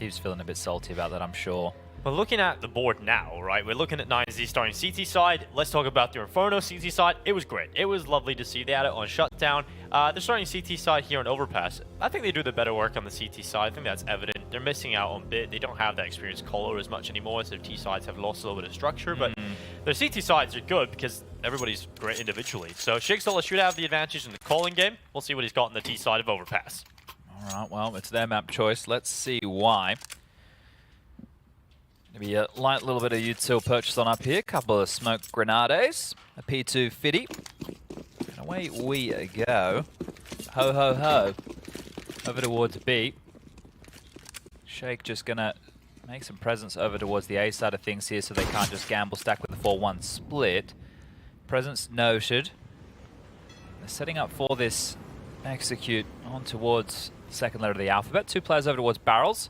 He was feeling a bit salty about that, I'm sure. But looking at the board now, right, we're looking at 9Z starting CT side. Let's talk about the Inferno CT side. It was great. It was lovely to see. They had it on shutdown. They're starting CT side here on Overpass. I think they do the better work on the CT side. I think that's evident. They're missing out on bit. They don't have that experienced caller as much anymore, so their T sides have lost a little bit of structure. But their CT sides are good because everybody's great individually. So Shigzola should have the advantage in the calling game. We'll see what he's got on the T side of Overpass. All right, well, it's their map choice. Let's see why. Maybe a light little bit of util purchase on up here. Couple of smoke grenades. A P2 50. And away we go. Ho, ho, ho. Over towards B. Shake just going to make some presence over towards the A side of things here so they can't just gamble stack with the 4-1 split. Presence noted. They're setting up for this execute on towards the second letter of the alphabet. 2 players over towards barrels.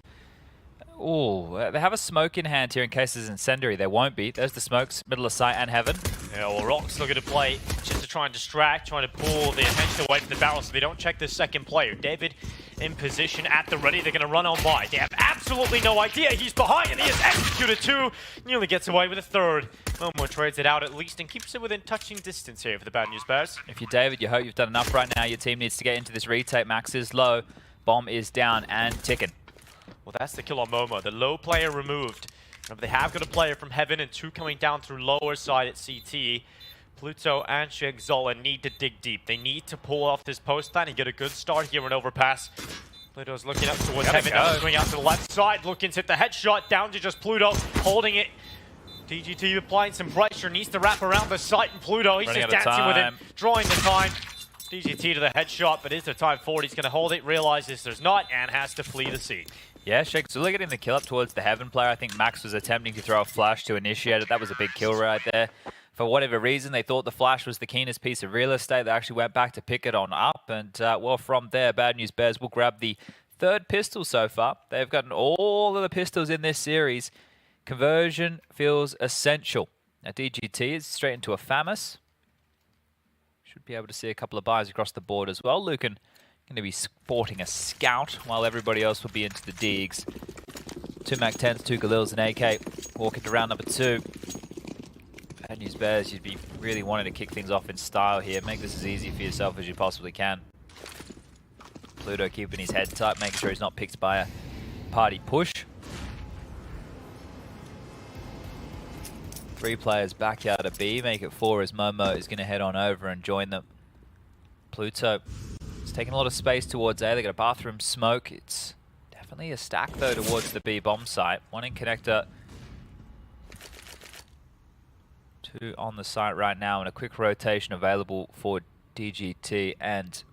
Oh, they have a smoke in hand here in case there's incendiary. There won't be. There's the smokes, middle of sight and heaven. Yeah, well, Rock's looking to play just to try and distract, trying to pull the attention away from the barrel so they don't check the second player. David in position at the ready. They're going to run on by. They have absolutely no idea he's behind, and he has executed 2. Nearly gets away with a 3rd. Momo trades it out at least and keeps it within touching distance here for the Bad News Bears. If you're David, you hope you've done enough right now. Your team needs to get into this retake. Max is low. Bomb is down and ticking. Well, that's the kill on Momo. The low player removed. Remember, they have got a player from Heaven and 2 coming down through lower side at CT. Pluto and Shigzola need to dig deep. They need to pull off this post plan and get a good start here in Overpass. Pluto's looking up towards Heaven. Now swing out to the left side. Looking to hit the headshot. Down to just Pluto holding it. DGT applying some pressure. Needs to wrap around the site. And Pluto, he's just dancing with it. Drawing the time. DGT to the headshot, but is there time forward? He's going to hold it. Realizes there's not and has to flee the scene. Yeah, Shigzola getting the kill up towards the Heaven player. I think Max was attempting to throw a flash to initiate it. That was a big kill right there. For whatever reason, they thought the flash was the keenest piece of real estate. They actually went back to pick it on up. And, well, from there, Bad News Bears will grab the 3rd pistol so far. They've gotten all of the pistols in this series. Conversion feels essential. Now, DGT is straight into a FAMAS. Should be able to see a couple of buys across the board as well. Lucan going to be sporting a scout while everybody else will be into the digs. 2 MAC-10s, 2 Galils and AK. Walking to round number 2. Bad News Bears, you'd be really wanting to kick things off in style here. Make this as easy for yourself as you possibly can. Pluto keeping his head tight, making sure he's not picked by a party push. 3 players back out of B, make it 4 as Momo is going to head on over and join them. Pluto is taking a lot of space towards A. They got a bathroom smoke. It's definitely a stack though towards the B bomb site. 1 in connector. 2 on the site right now, and a quick rotation available for DGT and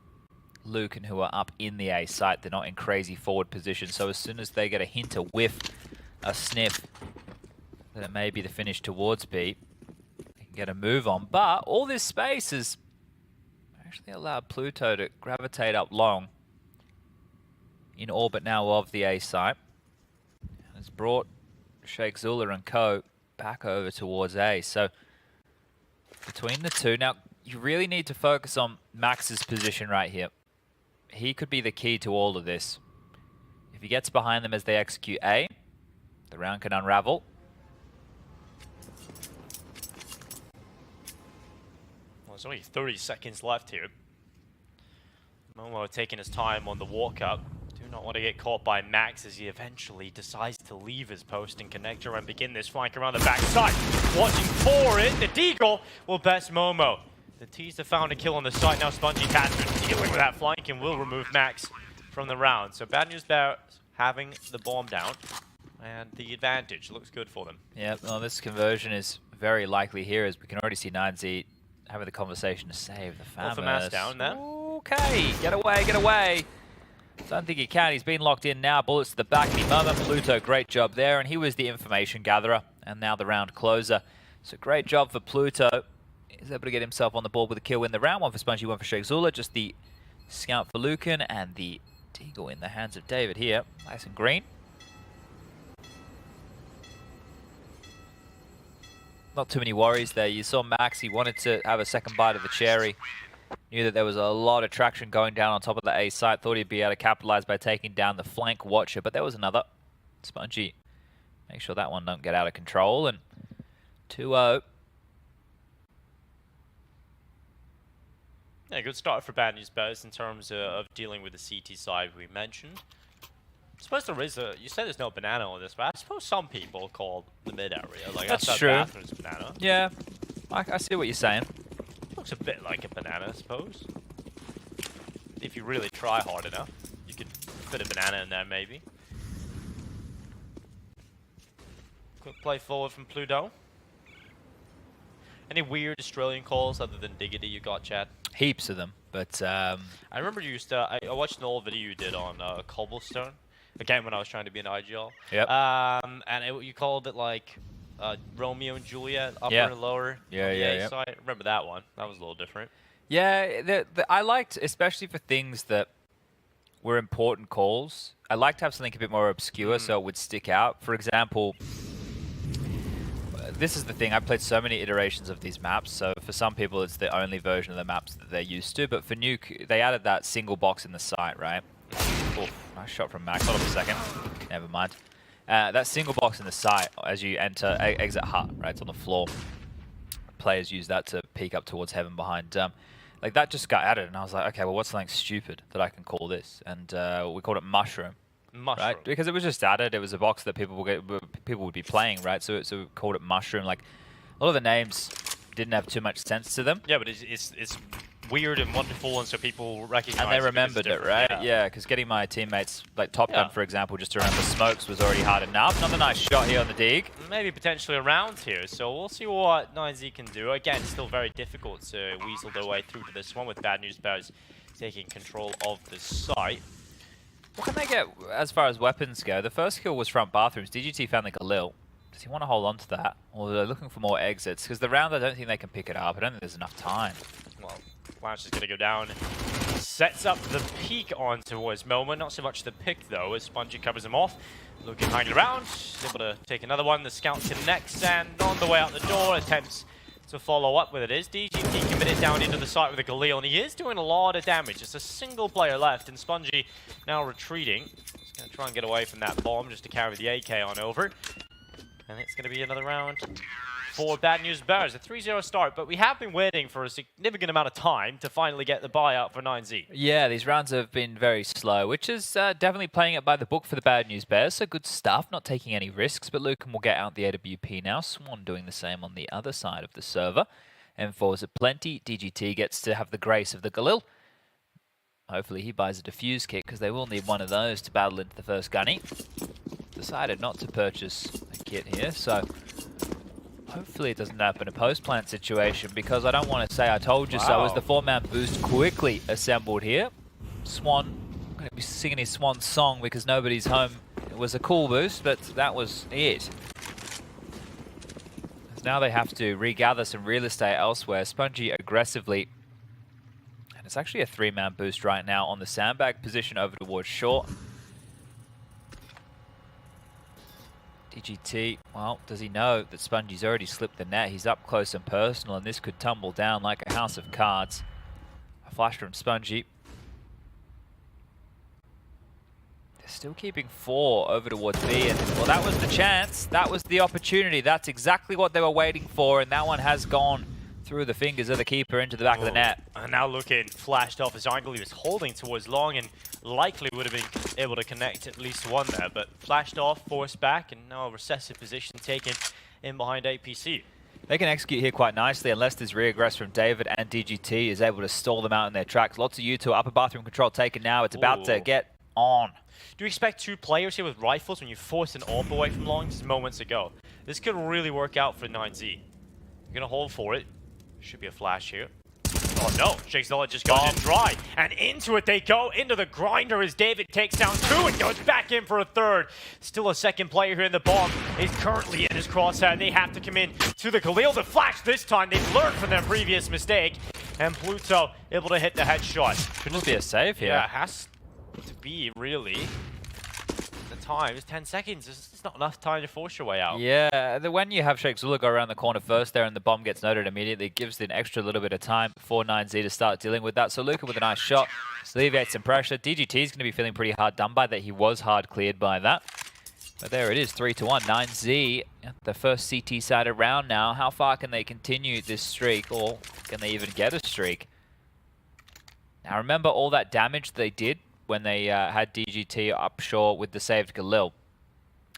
Lucan, who are up in the A site. They're not in crazy forward position, so as soon as they get a hint, a whiff, a sniff, that it may be the finish towards B, they can get a move on. But all this space has actually allowed Pluto to gravitate up long in orbit now of the A site. And has brought Shigzola and co back over towards A. So between the 2, now you really need to focus on Max's position right here. He could be the key to all of this. If he gets behind them as they execute A, the round can unravel. Well, there's only 30 seconds left here. Momo taking his time on the walk up. Do not want to get caught by Max as he eventually decides to leave his post and connector and begin this flank around the backside. Watching for it, the Deagle will best Momo. The T's have found a kill on the site. Now Spongy Catherine dealing with that flank and will remove Max from the round. So Bad News Bears having the bomb down and the advantage looks good for them. Yeah, well, this conversion is very likely here as we can already see 9Z having the conversation to save the FAMAS. FAMAS down there. Okay, get away, get away. Don't think he can. He's been locked in now. Bullets to the back. The moment Pluto, great job there. And he was the information gatherer and now the round closer. So great job for Pluto. He's able to get himself on the board with a kill in the round. 1 for Spongy, 1 for Shigzola. Just the scout for Lucan and the Deagle in the hands of David here. Nice and green. Not too many worries there. You saw Max. He wanted to have a second bite of the cherry. Knew that there was a lot of traction going down on top of the A site. Thought he'd be able to capitalize by taking down the flank watcher, but there was another. Spongy, make sure that one don't get out of control. And 2-0. Yeah, good start for Bad News Bears in terms of dealing with the CT side we mentioned. I suppose there is a, you said there's no banana on this, but I suppose some people call the mid area, like That's outside true. bathrooms, banana. Yeah, I see what you're saying. Looks a bit like a banana, I suppose. If you really try hard enough, you could fit a banana in there maybe. Quick play forward from Pluto. Any weird Australian calls other than Diggity you got, Chad? Heaps of them, but I remember you used to, I watched an old video you did on Cobblestone, again when I was trying to be an IGL. Yep. And you called it like Romeo and Juliet, upper Yeah. and lower. Yeah, on the yeah, A yeah. side. I remember that one. That was a little different. yeah, I liked, especially for things that were important calls, I liked to have something a bit more obscure so it would stick out. For example, this is the thing, I played so many iterations of these maps, so for some people it's the only version of the maps that they're used to, but for Nuke, they added that single box in the site, right? Oof, nice shot from Max. Hold on a second. Never mind. That single box in the site as you enter exit hut, right? It's on the floor. Players use that to peek up towards heaven behind. Like that just got added, and I was like, okay, well, what's something stupid that I can call this? And we called it Mushroom. Mushroom. Right? Because it was just added. It was a box that people would be playing, right? So we called it Mushroom. Like a lot of the names didn't have too much sense to them. Yeah, but it's weird and wonderful, and so people recognize And they it because remembered it's it, different. right? Yeah, because getting my teammates, like Top Gun, Yeah. for example, just to remember smokes was already hard enough. Another nice shot here on the dig. Maybe potentially around here, so we'll see what 9Z can do. Again, still very difficult to weasel their way through to this one with Bad News Bears taking control of the site. What can they get as far as weapons go? The first kill was front bathrooms. DGT found like a Lil. Does he want to hold on to that? Or are they looking for more exits? Because the round, I don't think they can pick it up. I don't think there's enough time. Well, Flash is going to go down. Sets up the peek on towards Momo. Not so much the pick, though, as Spongy covers him off. Looking hanging around. Able to take another one. The scout connects, and on the way out the door, attempts to follow up with it is. DGT committed down into the site with a Galil, and he is doing a lot of damage. Just a single player left, and Spongy now retreating. He's going to try and get away from that bomb just to carry the AK on over. And it's going to be another round for Bad News Bears. A 3-0 start, but we have been waiting for a significant amount of time to finally get the buyout for 9Z. Yeah, these rounds have been very slow, which is definitely playing it by the book for the Bad News Bears. So good stuff, not taking any risks. But Lucan will get out the AWP now. Swan doing the same on the other side of the server. M4's at plenty. DGT gets to have the grace of the Galil. Hopefully he buys a defuse kit, because they will need one of those to battle into the first gunny. Decided not to purchase a kit here, so hopefully it doesn't happen a post-plant situation, because I don't want to say I told you so, as the 4-man boost quickly assembled here. Swan, I'm going to be singing his Swan song because nobody's home. It was a cool boost, but that was it. Now they have to regather some real estate elsewhere. Spongy aggressively, and it's actually a 3-man boost right now on the sandbag position over towards short. DGT, well, does he know that Spongy's already slipped the net? He's up close and personal, and this could tumble down like a house of cards. A flash from Spongy. They're still keeping 4 over towards B, and well, that was the chance. That was the opportunity. That's exactly what they were waiting for, and that one has gone through the fingers of the keeper into the back of the net. And now Lucan flashed off his angle. He was holding towards long and likely would have been able to connect at least one there, but flashed off, forced back, and now a recessive position taken in behind APC. They can execute here quite nicely unless there's reaggress from David, and DGT is able to stall them out in their tracks. Lots of U2 upper bathroom control taken now. It's about to get on. Do you expect 2 players here with rifles when you force an AWP away from long just moments ago? This could really work out for 9Z. You're going to hold for it. Should be a flash here. Oh no, Shakespeare just goes in dry. And into it they go, into the grinder as David takes down 2 and goes back in for a 3rd. Still a second player here in the bomb is currently in his crosshair. They have to come in to the Galil. The flash this time, they've learned from their previous mistake. And Pluto able to hit the headshot. Could just be a save here. Yeah, it has to be, really. The time is 10 seconds. It's not enough time to force your way out. Yeah, when you have Sheikh Zula go around the corner first there and the bomb gets noted immediately, it gives an extra little bit of time for 9Z to start dealing with that. So Luca with a nice shot, alleviates some pressure. DGT is going to be feeling pretty hard done by that. He was hard cleared by that. But there it is, 3-1. 9Z, the first CT side around now. How far can they continue this streak, or can they even get a streak? Now remember all that damage they did when they had DGT up short with the saved Galil.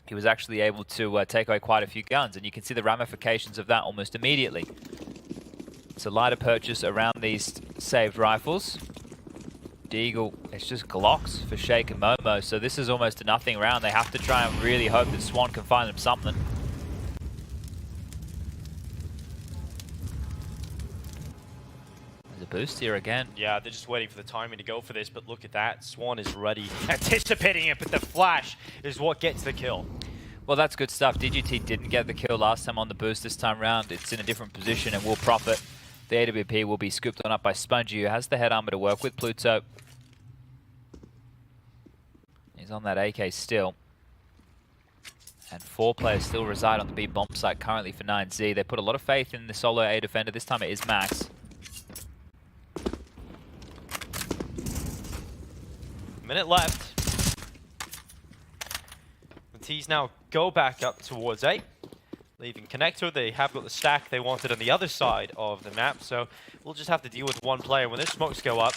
He was actually able to take away quite a few guns, and you can see the ramifications of that almost immediately. It's a lighter purchase around these saved rifles. Deagle, it's just Glocks for Shake and Momo, so this is almost a nothing round. They have to try and really hope that Swan can find them something. There's a boost here again. Yeah, they're just waiting for the timing to go for this, but look at that. Swan is ready, anticipating it, but the flash is what gets the kill. Well, that's good stuff. DGT didn't get the kill last time on the boost. This time round, it's in a different position and will profit. The AWP will be scooped on up by Spongy, who has the head armor to work with. Pluto, he's on that AK still. And 4 players still reside on the B bomb site currently for 9Z. They put a lot of faith in the solo A defender. This time it is Max. Minute left. The T's now go back up towards A. Leaving connector, they have got the stack they wanted on the other side of the map, so we'll just have to deal with one player. When their smokes go up,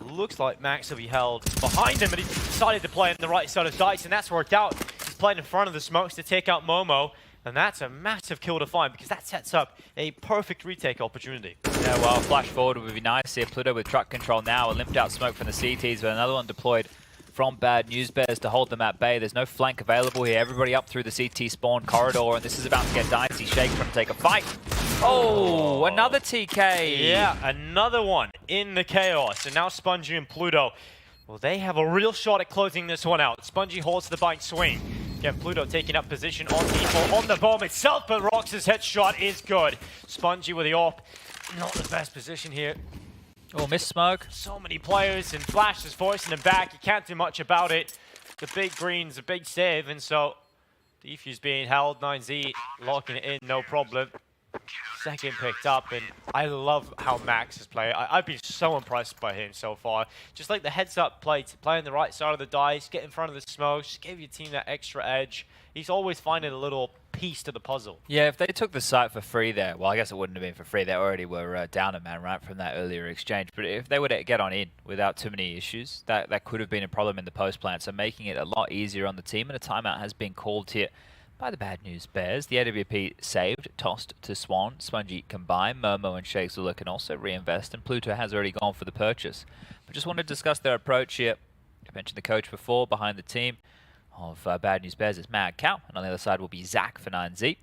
looks like Max will be held behind him, but he decided to play on the right side of Dice, and that's worked out. He's played in front of the smokes to take out Momo, and that's a massive kill to find, because that sets up a perfect retake opportunity. Yeah, well, flash forward would be nice here. Pluto with truck control now, a limped out smoke from the CTs, but another one deployed from Bad News Bears to hold them at bay. There's no flank available here. Everybody up through the CT spawn corridor, and this is about to get dicey. Shake trying to take a fight. Oh, another TK. Yeah, another one in the chaos. And now Spongy and Pluto, well, they have a real shot at closing this one out. Spongy holds the bind swing. Again, Pluto taking up position on people on the bomb itself, but Rox's headshot is good. Spongy with the AWP, not the best position here. Oh, miss smoke. So many players, and Flash is forcing him back. You can't do much about it. The big green's a big save, and so defuse being held. 9Z locking it in, no problem. Second picked up, and I love how Max is playing. I've been so impressed by him so far. Just like the heads-up play, to play on the right side of the dice, get in front of the smoke, just give your team that extra edge. He's always finding a little piece to the puzzle. Yeah, if they took the site for free there, well, I guess it wouldn't have been for free. They already were down a man, right, from that earlier exchange. But if they were to get on in without too many issues, that could have been a problem in the post plant. So making it a lot easier on the team, and a timeout has been called here by the Bad News Bears. The AWP saved, tossed to Swan. Spongy combined. Momo and Shakesula can also reinvest, and Pluto has already gone for the purchase. But just want to discuss their approach here. I mentioned the coach before, behind the team of Bad News Bears is Mad Cow, and on the other side will be Zach for 9Z. If you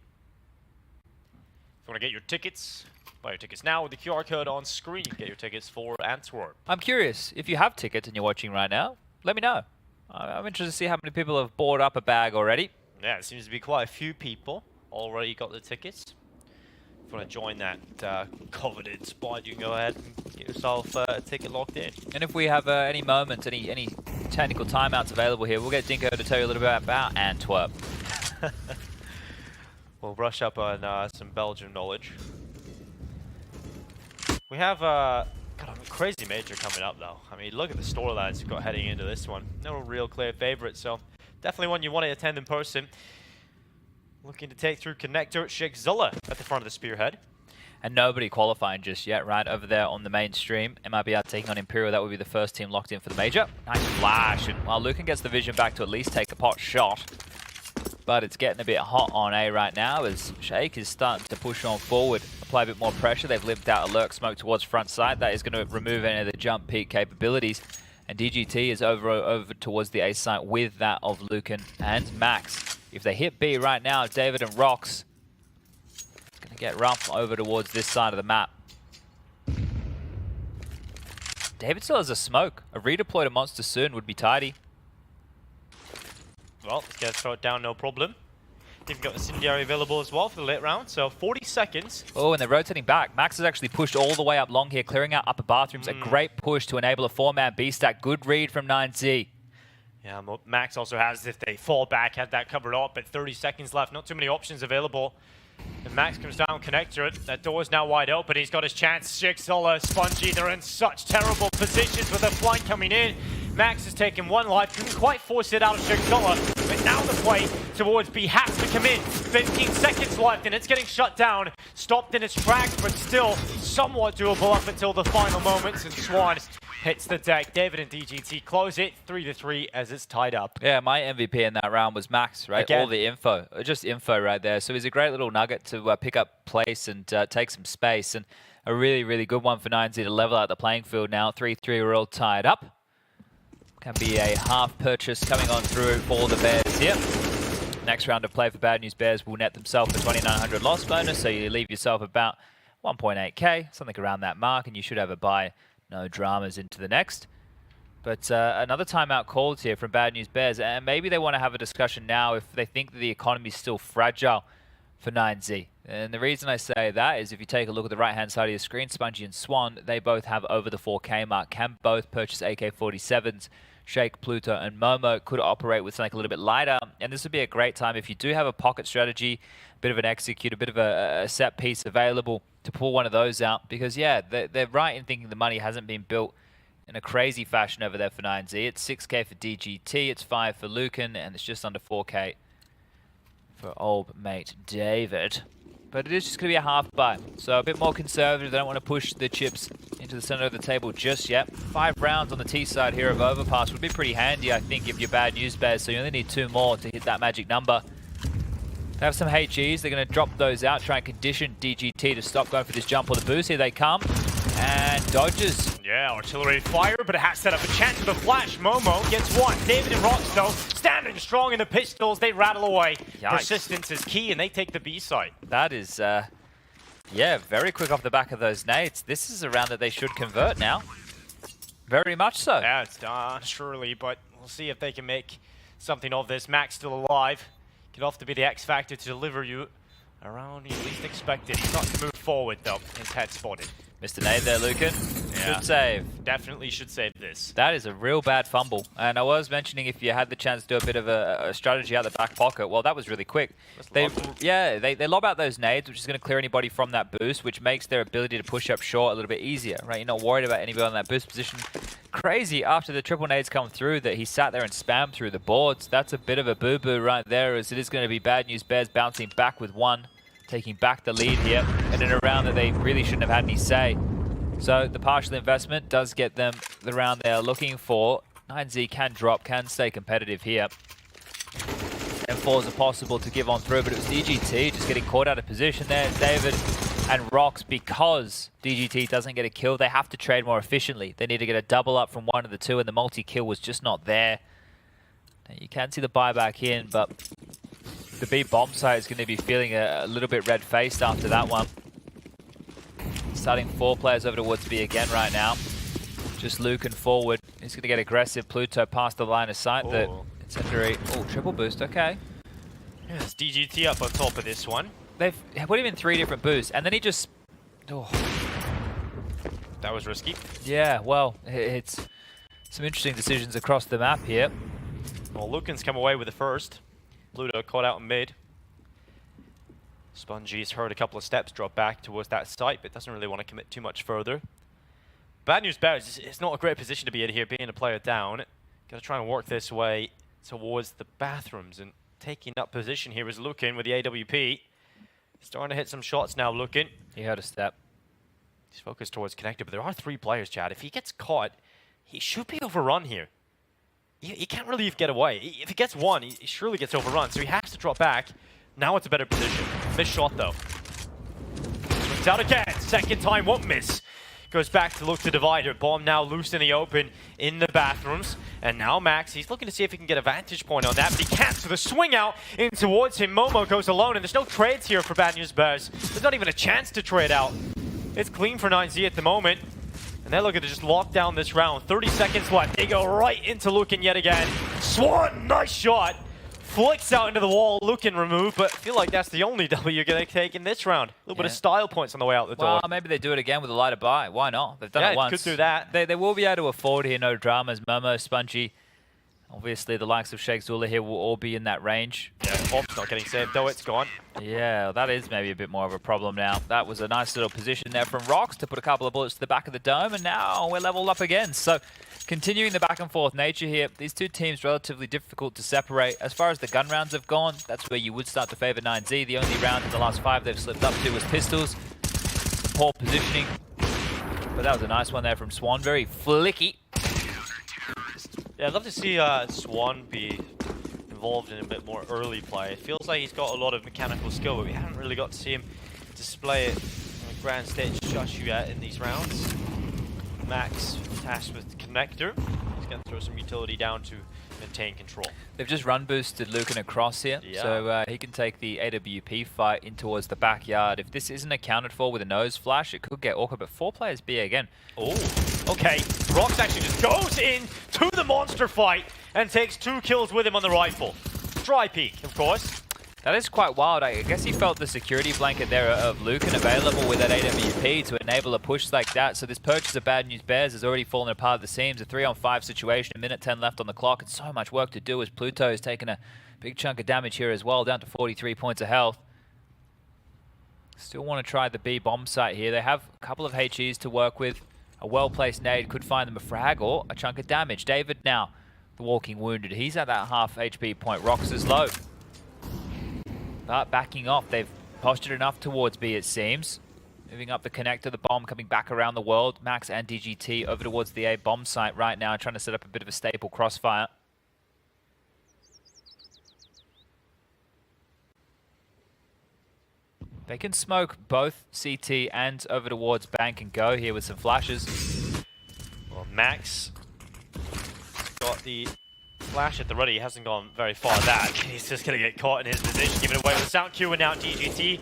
want to get your tickets, buy your tickets now with the QR code on screen. You can get your tickets for Antwerp. I'm curious, if you have tickets and you're watching right now, let me know. I'm interested to see how many people have bought up a bag already. Yeah, it seems to be quite a few people already got the tickets. If you want to join that coveted spot, you can go ahead and get yourself a ticket locked in. And if we have any moments, any technical timeouts available here, we'll get Dinko to tell you a little bit about Antwerp. We'll brush up on some Belgian knowledge. We have got a crazy major coming up, though. I mean, look at the storylines you've got heading into this one. No real clear favorite, so definitely one you want to attend in person. Looking to take through connector, Shakesula at the front of the spearhead. And nobody qualifying just yet, right? Over there on the main stream, MIBR taking on Imperial. That would be the first team locked in for the major. Nice flash. And while Lucan gets the vision back to at least take a pot shot. But it's getting a bit hot on A right now as Shake is starting to push on forward, apply a bit more pressure. They've limped out a lurk smoke towards front side. That is going to remove any of the jump peak capabilities. And DGT is over towards the A site with that of Lucan and Max. If they hit B right now, David and Rox, it's going to get rough over towards this side of the map. David still has a smoke. A redeploy to Monster soon would be tidy. Well, let's get a throw it down, no problem. They've got Incendiary available as well for the late round, so 40 seconds. Oh, and they're rotating back. Max has actually pushed all the way up long here, clearing out upper bathrooms. A great push to enable a 4-man B stack. Good read from 9Z. Yeah, Max also has, if they fall back, had that covered up, but 30 seconds left. Not too many options available. And Max comes down, connector it. That door is now wide open. He's got his chance. Shakesula, Spongy, they're in such terrible positions with the flank coming in. Max has taken 1 life, couldn't quite force it out of Shigzola, but now the play towards B has to come in. 15 seconds left, and it's getting shut down. Stopped in its tracks, but still somewhat doable up until the final moments, and Swan hits the deck. David and DGT close it 3-3 as it's tied up. Yeah, my MVP in that round was Max, right? Again. All the info, just info right there. So he's a great little nugget to pick up place and take some space, and a really, really good one for 9Z to level out the playing field now. 3-3, we're all tied up. Can be a half purchase coming on through for the Bears here. Next round of play for Bad News Bears will net themselves a 2,900 loss bonus, so you leave yourself about 1.8k, something around that mark, and you should have a buy. No dramas into the next. But another timeout called here from Bad News Bears, and maybe they want to have a discussion now if they think that the economy is still fragile for 9Z. And the reason I say that is if you take a look at the right-hand side of your screen, Spongy and Swan, they both have over the 4K mark, can both purchase AK-47s. Shake, Pluto, and Momo could operate with something a little bit lighter, and this would be a great time if you do have a pocket strategy, a bit of an execute, a bit of a set piece available to pull one of those out, because yeah, they're right in thinking the money hasn't been built in a crazy fashion over there for 9Z. It's 6k for DGT, it's 5 for Lucan, and it's just under 4k for old mate David. But it is just going to be a half buy, so a bit more conservative. They don't want to push the chips into the center of the table just yet. 5 rounds on the T side here of Overpass would be pretty handy, I think, if you're Bad News Bears, so you only need 2 more to hit that magic number. They have some HEs, they're going to drop those out, try and condition DGT to stop going for this jump or the boost. Here they come, and dodges. Yeah, artillery fire, but it has set up a chance for the flash. Momo gets 1. David and Rox, though, standing strong in the pistols. They rattle away. Yikes. Persistence is key, and they take the B side. That is, yeah, very quick off the back of those nades. This is a round that they should convert now. Very much so. Yeah, it's surely, but we'll see if they can make something of this. Max still alive. Could often be the X factor to deliver you around you least expected. He's not to move forward, though. His head spotted. Mr. Nade there, Lucan. Yeah. Good save. Definitely should save this. That is a real bad fumble. And I was mentioning if you had the chance to do a bit of a strategy out the back pocket, well, that was really quick. They lob out those nades, which is going to clear anybody from that boost, which makes their ability to push up short a little bit easier, right? You're not worried about anybody on that boost position. Crazy after the triple nades come through that he sat there and spammed through the boards. That's a bit of a boo-boo right there, as it is going to be Bad News Bears bouncing back with 1, taking back the lead here, and in a round that they really shouldn't have had any say. So the partial investment does get them the round they're looking for. 9Z can drop, can stay competitive here. M4s are possible to give on through, but it was DGT just getting caught out of position there. David and Rox, because DGT doesn't get a kill, they have to trade more efficiently. They need to get a double up from one of the two, and the multi-kill was just not there. Now, you can see the buyback in, but the B bomb site is going to be feeling a little bit red-faced after that one. Starting 4 players over towards B again right now. Just Lucan forward. He's going to get aggressive. Pluto past the line of sight. Oh, triple boost. Okay. Yeah, it's DGT up on top of this one. They've put him in 3 different boosts, and then he just... Oh. That was risky. Yeah, well, it's some interesting decisions across the map here. Well, Lucan's come away with the first. Pluto caught out in mid. Spongy's heard a couple of steps drop back towards that site, but doesn't really want to commit too much further. Bad News Bears, it's not a great position to be in here, being a player down. Got to try and work this way towards the bathrooms, and taking up position here is Lucan with the AWP. Starting to hit some shots now, Lucan. He heard a step. He's focused towards connector, but there are 3 players, Chad. If he gets caught, he should be overrun here. He can't really get away. If he gets 1, he surely gets overrun, so he has to drop back. Now it's a better position. Missed shot, though. Swings out again. Second time, won't miss. Goes back to look to divider. Bomb now loose in the open in the bathrooms. And now Max, he's looking to see if he can get a vantage point on that, but he can't. So the swing out in towards him. Momo goes alone, and there's no trades here for Bad News Bears. There's not even a chance to trade out. It's clean for 9Z at the moment. And they're looking to just lock down this round. 30 seconds left. They go right into Lucan yet again. Swan, nice shot. Flicks out into the wall, Lucan removed, but I feel like that's the only W you're going to take in this round. A little bit of style points on the way out the door. Well, maybe they do it again with a lighter buy. Why not? They've done it once. Could do that. They will be able to afford here, no dramas. Momo, Spongy Obviously, the likes of Sheikh Zula here will all be in that range. Yeah, Op's not getting saved though, it's gone. Yeah, that is maybe a bit more of a problem now. That was a nice little position there from Rox to put a couple of bullets to the back of the dome, and now we're leveled up again. So, continuing the back and forth nature here, these two teams relatively difficult to separate. As far as the gun rounds have gone, that's where you would start to favor 9Z. The only round in the last 5 they've slipped up to was pistols. Poor positioning, but that was a nice one there from Swan. Very flicky. Yeah, I'd love to see Swan be involved in a bit more early play. It feels like he's got a lot of mechanical skill, but we haven't really got to see him display it on a grand stage just yet in these rounds. Max tasked with Connector. He's going to throw some utility down to maintain control. They've just run boosted Lucan across here, so he can take the AWP fight in towards the backyard. If this isn't accounted for with a nose flash, it could get awkward, but 4 players B again. Oh, okay. Rox actually just goes in to the monster fight and takes 2 kills with him on the rifle. Dry peek, of course. That is quite wild. I guess he felt the security blanket there of Lucan available with that AWP to enable a push like that. So this purchase of Bad News Bears has already fallen apart at the seams. A 3-on-5 situation, a minute 10 left on the clock, and so much work to do as Pluto has taken a big chunk of damage here as well, down to 43 points of health. Still want to try the B bomb site here. They have a couple of HEs to work with. A well-placed nade could find them a frag or a chunk of damage. David now, the walking wounded. He's at that half HP point. Rox is low. But backing off, they've postured enough towards B, it seems. Moving up the connector, the bomb coming back around the world. Max and DGT over towards the A bomb site right now, trying to set up a bit of a staple crossfire. They can smoke both CT and over towards Bank and go here with some flashes. Well, Max got the flash at the ready. He hasn't gone very far that. He's just going to get caught in his position, give it away with Sound Q, and now DGT.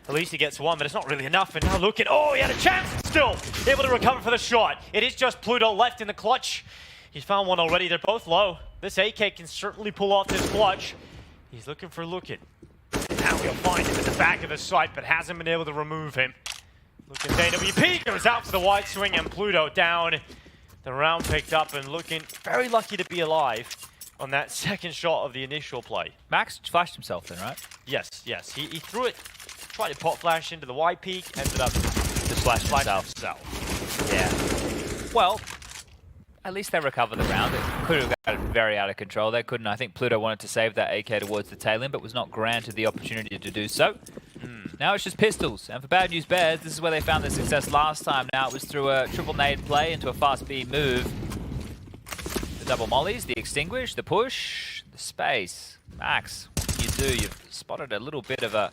At least he gets one, but it's not really enough. And now Lucan, oh, he had a chance still. Able to recover for the shot. It is just Pluto left in the clutch. He's found one already. They're both low. This AK can certainly pull off this clutch. He's looking for Lucan. Now he'll find him at the back of the site, but hasn't been able to remove him. Lucan's AWP goes out for the wide swing, and Pluto down. The round picked up, and Lucan very lucky to be alive on that second shot of the initial play. Max flashed himself then, right? Yes. He threw it, tried to pop flash into the wide peak, ended up just flashing himself. Yeah. Well, at least they recover the round. It could have got very out of control. They couldn't. I think Pluto wanted to save that AK towards the tail end, but was not granted the opportunity to do so. Now it's just pistols. And for Bad News Bears, this is where they found their success last time. Now it was through a triple nade play into a fast B move. The double mollies, the extinguish, the push, the space. Max, what can you do? You've spotted a little bit of a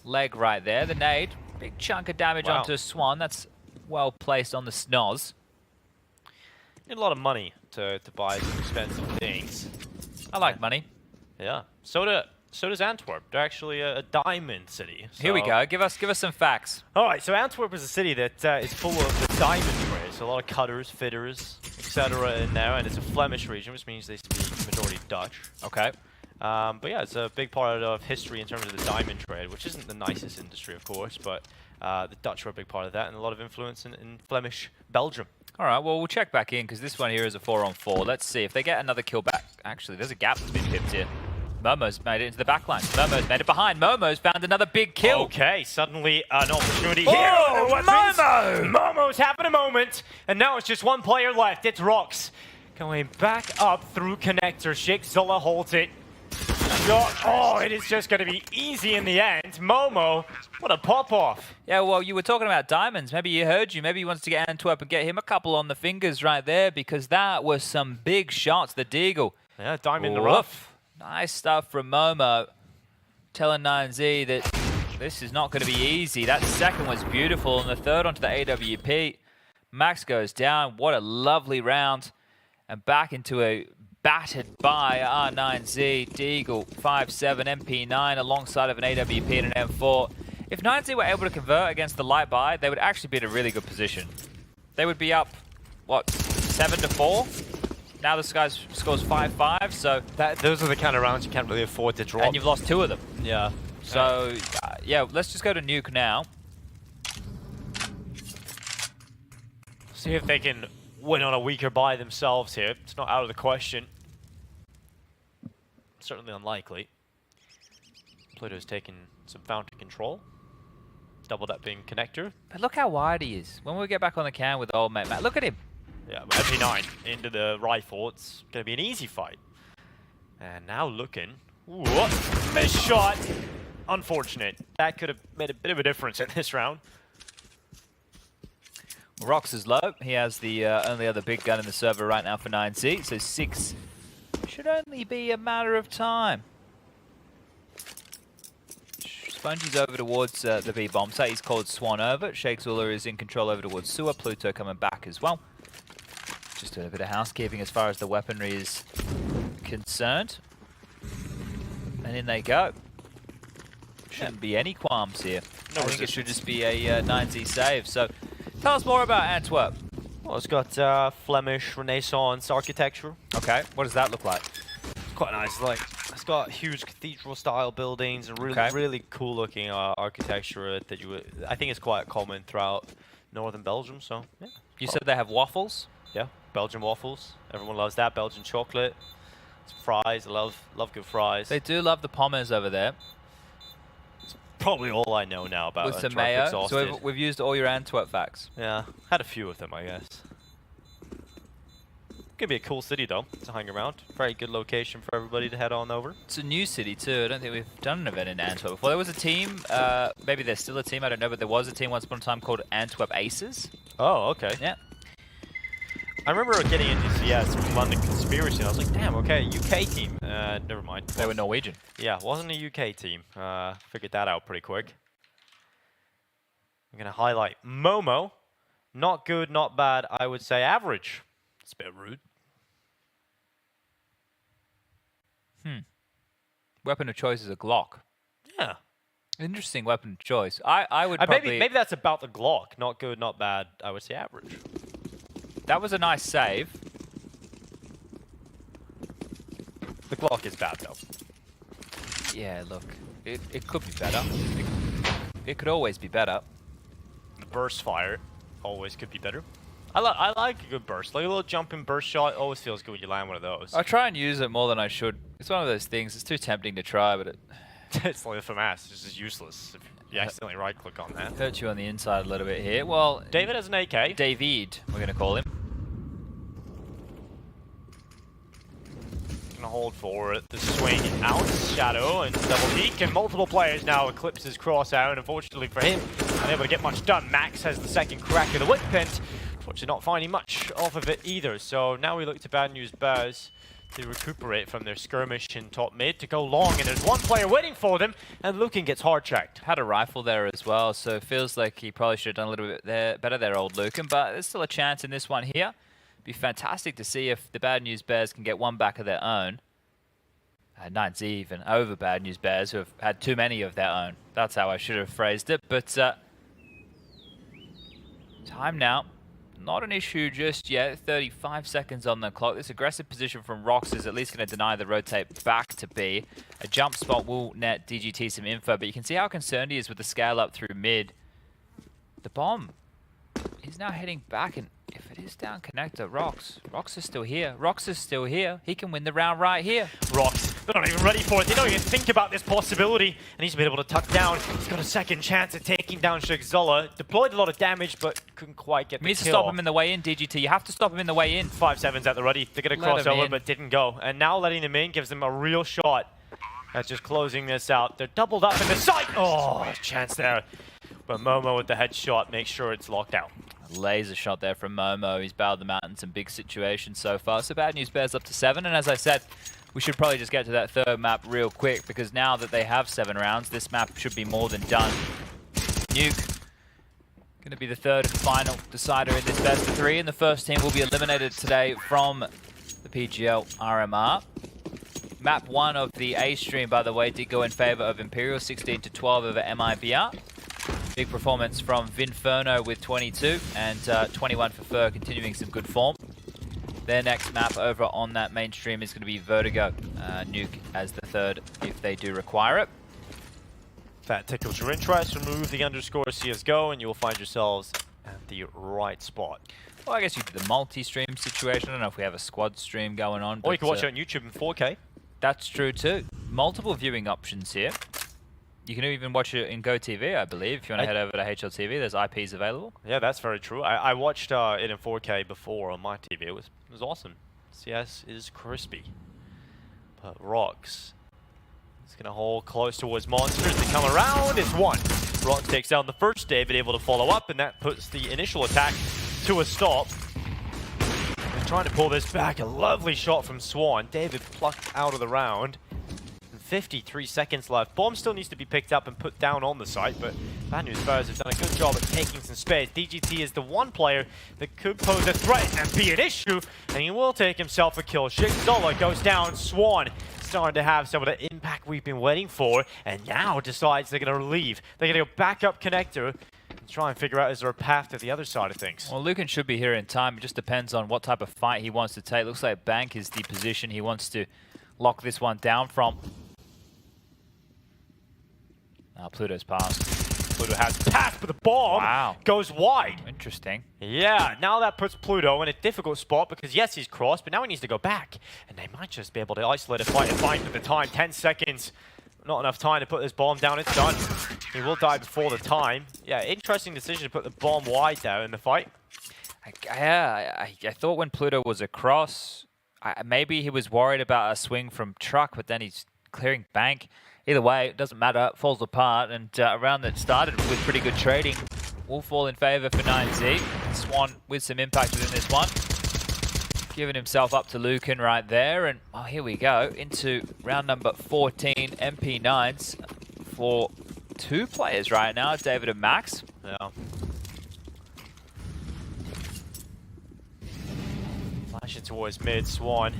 leg right there. The nade, big chunk of damage onto Swan. That's well placed on the snoz. Need a lot of money to buy some expensive things. I like money. Yeah. So does Antwerp. They're actually a diamond city. So. Here we go. Give us some facts. All right. So Antwerp is a city that is full of the diamond trade. So a lot of cutters, fitters, etc. in there, and it's a Flemish region, which means they speak majority Dutch. Okay. But yeah, it's a big part of history in terms of the diamond trade, which isn't the nicest industry, of course, but the Dutch are a big part of that, and a lot of influence in Flemish Belgium. All right, well, we'll check back in, because this one here is a 4-on-4. Let's see if they get another kill back. Actually, there's a gap that's been pipped here. Momo's made it into the backline. Momo's made it behind. Momo's found another big kill. Okay, suddenly an opportunity here. Oh, Momo! Momo's having a moment, and now it's just one player left. It's Rox. Going back up through connector. Sheikh Zula holds it. Oh, it is just going to be easy in the end. Momo, what a pop-off. Yeah, well, you were talking about diamonds. Maybe he heard you. Maybe he wants to get Antwerp and get him a couple on the fingers right there, because that was some big shots. The Deagle. Yeah, diamond in the rough. Nice stuff from Momo. Telling 9Z that this is not going to be easy. That second was beautiful, and the third onto the AWP. Max goes down. What a lovely round. And back into a battered by R9Z, Deagle, 5.7, MP9 alongside of an AWP and an M4. If 9Z were able to convert against the light buy, they would actually be in a really good position. They would be up, what, 7-4? Now this guy scores 5-5, so... Those are the kind of rounds you can't really afford to drop. And you've lost 2 of them. Yeah. So, yeah, let's just go to Nuke now. See if they can win on a weaker buy themselves here. It's not out of the question. certainly unlikely. Pluto's taking some fountain control. Double that being connector. But look how wide he is. When we get back on the can with old mate Matt, look at him. Yeah, MP9 into the rifle. It's going to be an easy fight. And now looking. What? Missed shot. Unfortunate. That could have made a bit of a difference in this round. Rox is low. He has the only other big gun in the server right now for 9C. So 6 should only be a matter of time. Spongey's over towards the B bomb site. He's called Swan over. Shake Zula is in control over towards Sewer. Pluto coming back as well. Just doing a bit of housekeeping as far as the weaponry is concerned. And in they go. Shouldn't be any qualms here. No I think it should just be a 9Z save. So tell us more about Antwerp. Well, it's got Flemish Renaissance architecture. Okay, what does that look like? It's quite nice. Like, it's got huge cathedral-style buildings and really cool-looking architecture that I think is quite common throughout northern Belgium. So yeah. You said they have waffles. Yeah, Belgian waffles. Everyone loves that. Belgian chocolate. It's fries. I love good fries. They do love the pommes over there. It's probably all I know now about With some Antwerp mayo. Exhausted. So we've used all your Antwerp facts. Yeah, had a few of them, I guess. Could be a cool city though to hang around. Very good location for everybody to head on over. It's a new city too. I don't think we've done an event in Antwerp before. There was a team, maybe there's still a team, I don't know, but there was a team once upon a time called Antwerp Aces. Oh, okay. Yeah. I remember getting into CS from London Conspiracy and I was like, damn, okay, UK team. Never mind. They were Norwegian. Yeah, it wasn't a UK team. Figured that out pretty quick. I'm going to highlight Momo. Not good, not bad. I would say average. It's a bit rude. Weapon of choice is a Glock. Yeah. Interesting weapon of choice. I would probably... Maybe that's about the Glock. Not good, not bad. I would say average. That was a nice save. The Glock is bad, though. Yeah, look. It could be better. It could always be better. The burst fire always could be better. I like a good burst. Like a little jumping burst shot always feels good when you land one of those. I try and use it more than I should. It's one of those things. It's too tempting to try, but it It's like a FAMAS. It's just useless if you accidentally right-click on that. hurts you on the inside a little bit here. Well, David has an AK. David, we're going to call him. Gonna hold for it. The swing out. Shadow and double peek. And multiple players now eclipse his cross out. And unfortunately for him, unable to get much done. Max has the second crack of the whip and unfortunately not finding much off of it either. So now we look to Bad News Bears to recuperate from their skirmish in top mid to go long. And there's one player waiting for them. And Lucan gets hard checked. Had a rifle there as well, so it feels like he probably should have done a little bit better there, old Lucan. But there's still a chance in this one here. Be fantastic to see if the Bad News Bears can get one back of their own. 9Z even over Bad News Bears, who have had too many of their own. That's how I should have phrased it. But time now. Not an issue just yet. 35 seconds on the clock. This aggressive position from Rox is at least going to deny the rotate back to B. A jump spot will net DGT some info, but you can see how concerned he is with the scale up through mid. The bomb is now heading back, and if it is down connector, Rox is still here. Rox is still here. He can win the round right here. Rox, they're not even ready for it. They don't even think about this possibility. And he's been able to tuck down. He's got a second chance at taking down Shigzola. Deployed a lot of damage, but couldn't quite get the kill. You need to stop him in the way in, DGT. You have to stop him in the way in. 5-7's at the ready. They're going to cross over, but didn't go. And now letting them in gives them a real shot at just closing this out. They're doubled up in the sight. Oh, chance there. But Momo with the headshot makes sure it's locked out. Laser shot there from Momo. He's bailed them out in some big situations so far. So Bad News Bears up to 7. And as I said, we should probably just get to that third map real quick, because now that they have 7 rounds, this map should be more than done. Nuke going to be the third and final decider in this best of 3. And the first team will be eliminated today from the PGL RMR. Map 1 of the A stream, by the way, did go in favor of Imperial, 16-12 over MIBR. Big performance from Vinferno with 22 and 21 for Fur, continuing some good form. Their next map over on that mainstream is going to be Vertigo. Nuke as the third if they do require it. If that tickles your interest, remove the underscore CSGO and you'll find yourselves at the right spot. Well, I guess you do the multi-stream situation. I don't know if we have a squad stream going on. Or you can watch it on YouTube in 4K. That's true too. Multiple viewing options here. You can even watch it in GoTV, I believe. If you want to head over to HLTV, there's IPs available. Yeah, that's very true. I watched it in 4K before on my TV. It was awesome. CS is crispy. But Rocks is going to hold close towards Monsters. They come around. It's one. Rocks takes down the first David, able to follow up, and that puts the initial attack to a stop. They're trying to pull this back. A lovely shot from Swan. David plucked out of the round. 53 seconds left. Bomb still needs to be picked up and put down on the site, but Bad News Bears have done a good job at taking some space. DGT is the one player that could pose a threat and be an issue, and he will take himself a kill. Zola goes down. Swan starting to have some of the impact we've been waiting for, and now decides they're going to leave. They're going to go back up connector and try and figure out is there a path to the other side of things. Well, Lucan should be here in time. It just depends on what type of fight he wants to take. Looks like Bank is the position he wants to lock this one down from. Pluto's passed. Pluto has passed, but the bomb goes wide. Interesting. Yeah, now that puts Pluto in a difficult spot because yes, he's crossed, but now he needs to go back. And they might just be able to isolate a fight and find for the time. 10 seconds. Not enough time to put this bomb down. It's done. He will die before the time. Yeah, interesting decision to put the bomb wide there in the fight. I thought when Pluto was across, maybe he was worried about a swing from Truck, but then he's clearing Bank. Either way, it doesn't matter, it falls apart, and a round that started with pretty good trading will fall in favor for 9Z. Swan with some impact within this one. Giving himself up to Lucan right there, and oh, here we go, into round number 14, MP9s for two players right now, David and Max. Yeah. Flashing towards mid, Swan.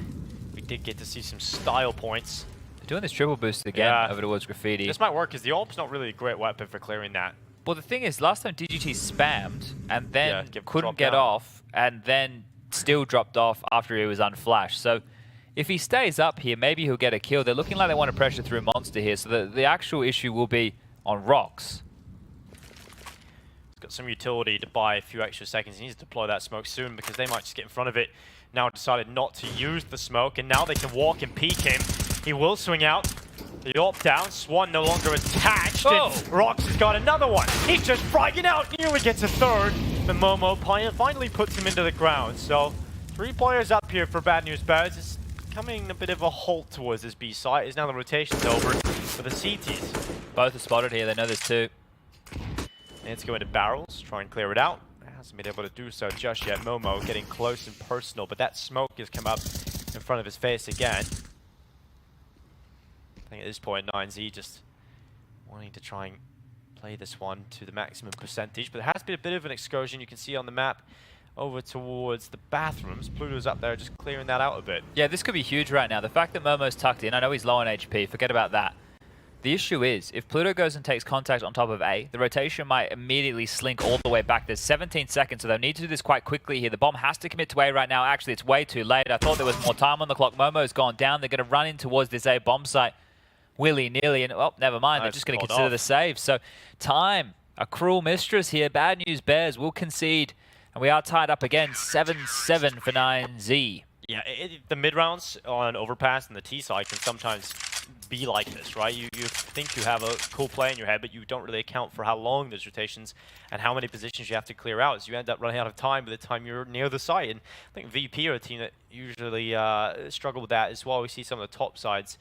We did get to see some style points. Doing this triple boost again over towards Graffiti. This might work because the AWP's not really a great weapon for clearing that. Well, the thing is, last time DGT spammed and then couldn't get off and then still dropped off after he was unflashed. So if he stays up here, maybe he'll get a kill. They're looking like they want to pressure through Monster here. So the actual issue will be on Rocks. He's got some utility to buy a few extra seconds. He needs to deploy that smoke soon because they might just get in front of it. Now decided not to use the smoke, and now they can walk and peek him. He will swing out. The AWP down. Swan no longer attached. And Rocks has got another one. He's just fragging out. Nearly gets a third. The Momo finally puts him into the ground. So 3 players up here for Bad News Bears. It's coming a bit of a halt towards this B site. Is now the rotation's over for the CTs. Both are spotted here. They know there's 2. Let's go into barrels. Try and clear it out. Hasn't been able to do so just yet. Momo getting close and personal, but that smoke has come up in front of his face again. I think at this point 9Z just wanting to try and play this one to the maximum percentage, but there has been a bit of an excursion. You can see on the map over towards the bathrooms. Pluto's up there just clearing that out a bit. Yeah, this could be huge right now. The fact that Momo's tucked in, I know he's low on HP, forget about that. The issue is, if Pluto goes and takes contact on top of A, the rotation might immediately slink all the way back. There's 17 seconds, so they'll need to do this quite quickly here. The bomb has to commit to A right now. Actually, it's way too late. I thought there was more time on the clock. Momo's gone down. They're going to run in towards this A bomb site willy-nilly, and, well, never mind. They're just going to consider the save. So, time, a cruel mistress here. Bad News Bears will concede, and we are tied up again, 7-7 for 9Z. Yeah, the mid-rounds on Overpass and the T side can sometimes be like this, right? You think you have a cool play in your head, but you don't really account for how long there's rotations and how many positions you have to clear out. So you end up running out of time by the time you're near the site. And I think VP are a team that usually struggle with that as well. We see some of the top sides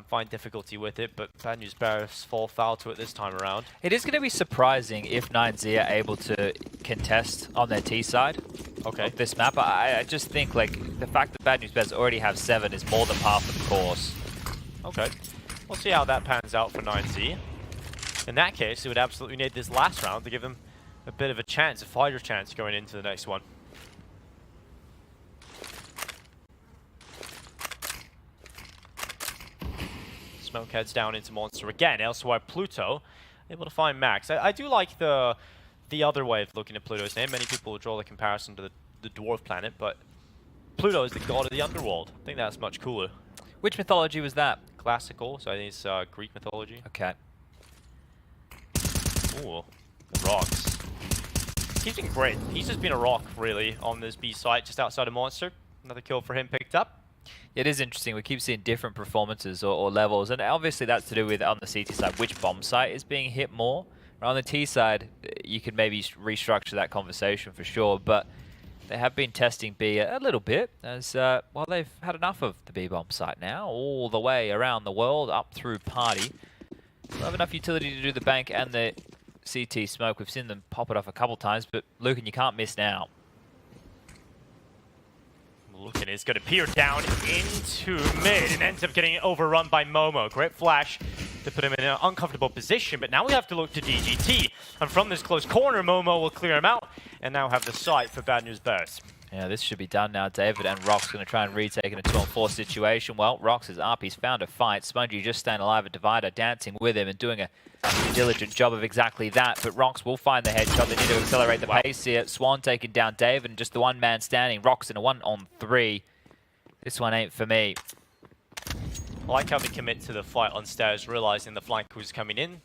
find difficulty with it, but Bad News Bears fall foul to it this time around. It is going to be surprising if 9Z are able to contest on their T side of this map. I just think like the fact that Bad News Bears already have 7 is more than par for the course. Okay, we'll see how that pans out for 9Z. In that case, it would absolutely need this last round to give them a bit of a chance, a fighter chance going into the next one. Smoke heads down into Monster again. Elsewhere, Pluto able to find Max. I do like the other way of looking at Pluto's name. Many people will draw the comparison to the dwarf planet, but Pluto is the god of the underworld. I think that's much cooler. Which mythology was that? Classical, so I think it's Greek mythology. Okay. Ooh, the Rocks. He's been great. He's just been a rock, really, on this B site, just outside of Monster. Another kill for him picked up. It is interesting. We keep seeing different performances or levels, and obviously that's to do with, on the CT side, which bomb site is being hit more. On the T side, you could maybe restructure that conversation for sure, but they have been testing B a little bit, as, well, they've had enough of the B bomb site now, all the way around the world, up through Party. They'll have enough utility to do the bank and the CT smoke. We've seen them pop it off a couple times, but Lucan, you can't miss now. Lucan is going to peer down into mid and ends up getting overrun by Momo. Great flash to put him in an uncomfortable position, but now we have to look to DGT. And from this close corner, Momo will clear him out and now have the sight for Bad News Bears. Yeah, this should be done now, David, and Rock's going to try and retake in a 2-on-4 situation. Well, Rox is up, he's found a fight. Spongy just staying alive at Divider, dancing with him and doing a diligent job of exactly that. But Rox will find the headshot. They need to accelerate the pace here. Swan taking down David, and just the one man standing. Rox in a 1-on-3. This one ain't for me. I like how they commit to the fight on stairs, realizing the flank was coming in.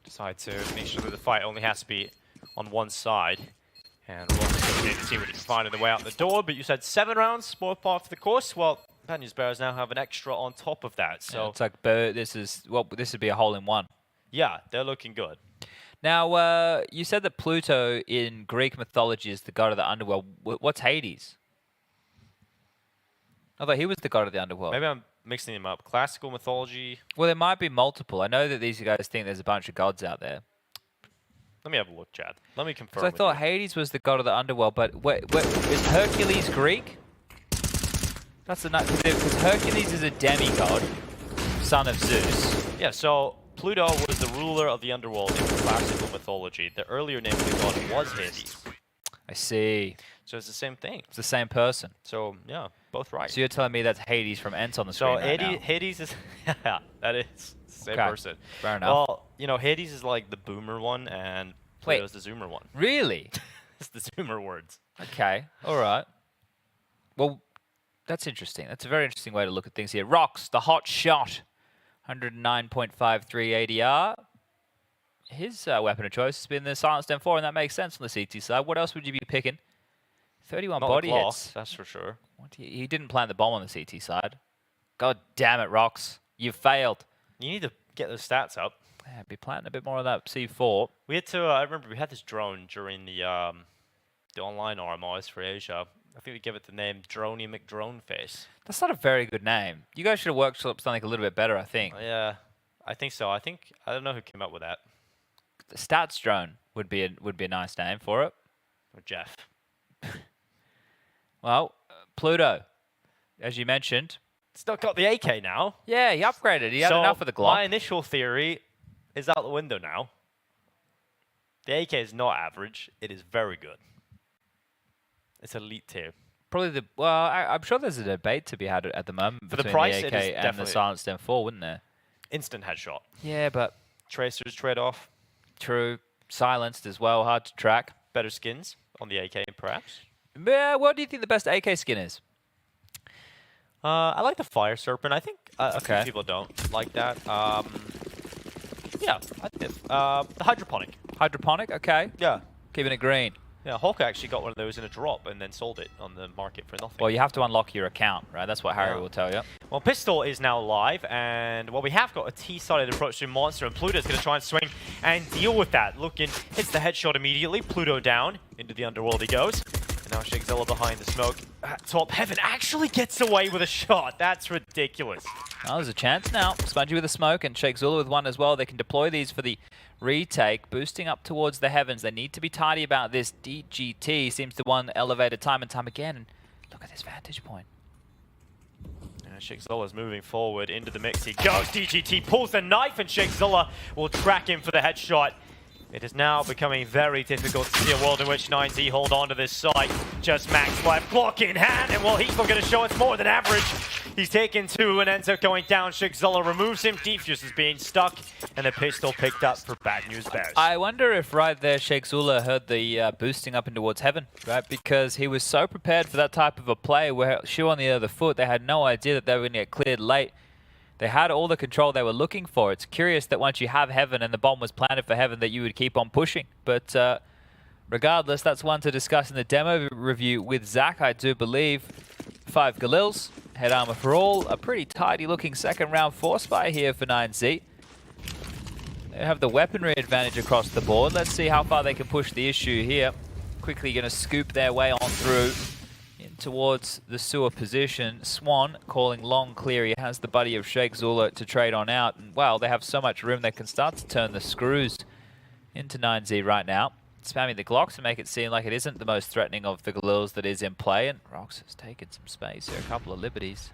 Decide to make sure that the fight only has to be on one side. And Rox going to see what he can find on the way out the door. But you said 7 rounds, more part of the course. Well, Bad News Bears now have an extra on top of that. So yeah, it's like, this would be a hole-in-one. Yeah, they're looking good. Now, you said that Pluto in Greek mythology is the god of the underworld. What's Hades? I thought he was the god of the underworld. Maybe I'm mixing them up. Classical mythology. Well, there might be multiple. I know that these guys think there's a bunch of gods out there. Let me have a look, Chad. Let me confirm. So I thought Hades was the god of the underworld, but is Hercules Greek? That's because Hercules is a demigod, son of Zeus. Yeah, so Pluto was the ruler of the underworld in classical mythology. The earlier name of the god was Hades. I see. So it's the same thing. It's the same person. So, yeah, both right. So you're telling me that's Hades from Ents on the screen right now? Hades is... yeah, that is the same person. Fair enough. Well, you know, Hades is like the boomer one, and Pluto's the zoomer one. Really? It's the zoomer words. Okay, all right. Well, that's interesting. That's a very interesting way to look at things here. Rox, the hot shot. 109.53 ADR. His weapon of choice has been the Silenced M4, and that makes sense on the CT side. What else would you be picking? 31 Not body the hits. That's for sure. He didn't plant the bomb on the CT side. God damn it, Rox. You failed. You need to get those stats up. Yeah, be planting a bit more of that C4. We had to, I remember we had this drone during the online RMRs for Asia. I think we gave it the name Droney McDroneface. That's not a very good name. You guys should have worked up something a little bit better, I think. Yeah, I think so. I don't know who came up with that. The Stats Drone would be a nice name for it. Or Jeff. Well, Pluto, as you mentioned. Still got the AK now. Yeah, he upgraded. He had enough of the Glock. My initial theory is out the window now. The AK is not average. It is very good. It's elite tier. Probably I'm sure there's a debate to be had at the moment For between the price, the AK it is and the definitely Silenced M4, wouldn't there? Instant headshot. Yeah, but Tracers trade off. true. Silenced as well, hard to track. Better skins on the AK, perhaps. Yeah, what do you think the best AK skin is? I like the Fire Serpent. I think a few Okay. people don't like that. Yeah, I think the Hydroponic. Hydroponic, okay. Yeah. Keeping it green. Yeah, Hawk actually got one of those in a drop and then sold it on the market for nothing. Well, you have to unlock your account, right? That's what Harry will tell you. Well, Pistol is now live, and well, we have got a T-sided approach to Monster, and Pluto's going to try and swing and deal with that. Looking, hits the headshot immediately. Pluto down. Into the underworld he goes. And now Shakezilla behind the smoke. At top, Heaven actually gets away with a shot. That's ridiculous. Oh, there's a chance now. Spongy with a smoke and Shakezilla with one as well. They can deploy these for the retake, boosting up towards the heavens. They need to be tidy about this. DGT seems to win elevated time and time again. And look at this vantage point. Shakezilla's moving forward into the mix. He goes. DGT pulls the knife, and Shakezilla will track him for the headshot. It is now becoming very difficult to see a world in which 9Z hold on to this site. Just Max left, Glock in hand, and well, he's not going to show us more than average. He's taken 2 and ends up going down. Shakezilla removes him. Defuse is being stuck, and the pistol picked up for Bad News Bears. I wonder if right there Shakezilla heard the boosting up in towards heaven, right? Because he was so prepared for that type of a play where shoe on the other foot, they had no idea that they were going to get cleared late. They had all the control they were looking for. It's curious that once you have heaven and the bomb was planted for heaven that you would keep on pushing. But regardless, that's one to discuss in the demo review with Zach, I do believe. 5 Galils Head armor for all. A pretty tidy looking second round force fire here for 9Z. They have the weaponry advantage across the board. Let's see how far they can push the issue here. Quickly going to scoop their way on through in towards the sewer position. Swan calling long clear. He has the buddy of Sheikh Zula to trade on out. And well, they have so much room they can start to turn the screws into 9Z right now. Spamming the Glocks to make it seem like it isn't the most threatening of the Galils that is in play. And Rox has taken some space here, a couple of liberties.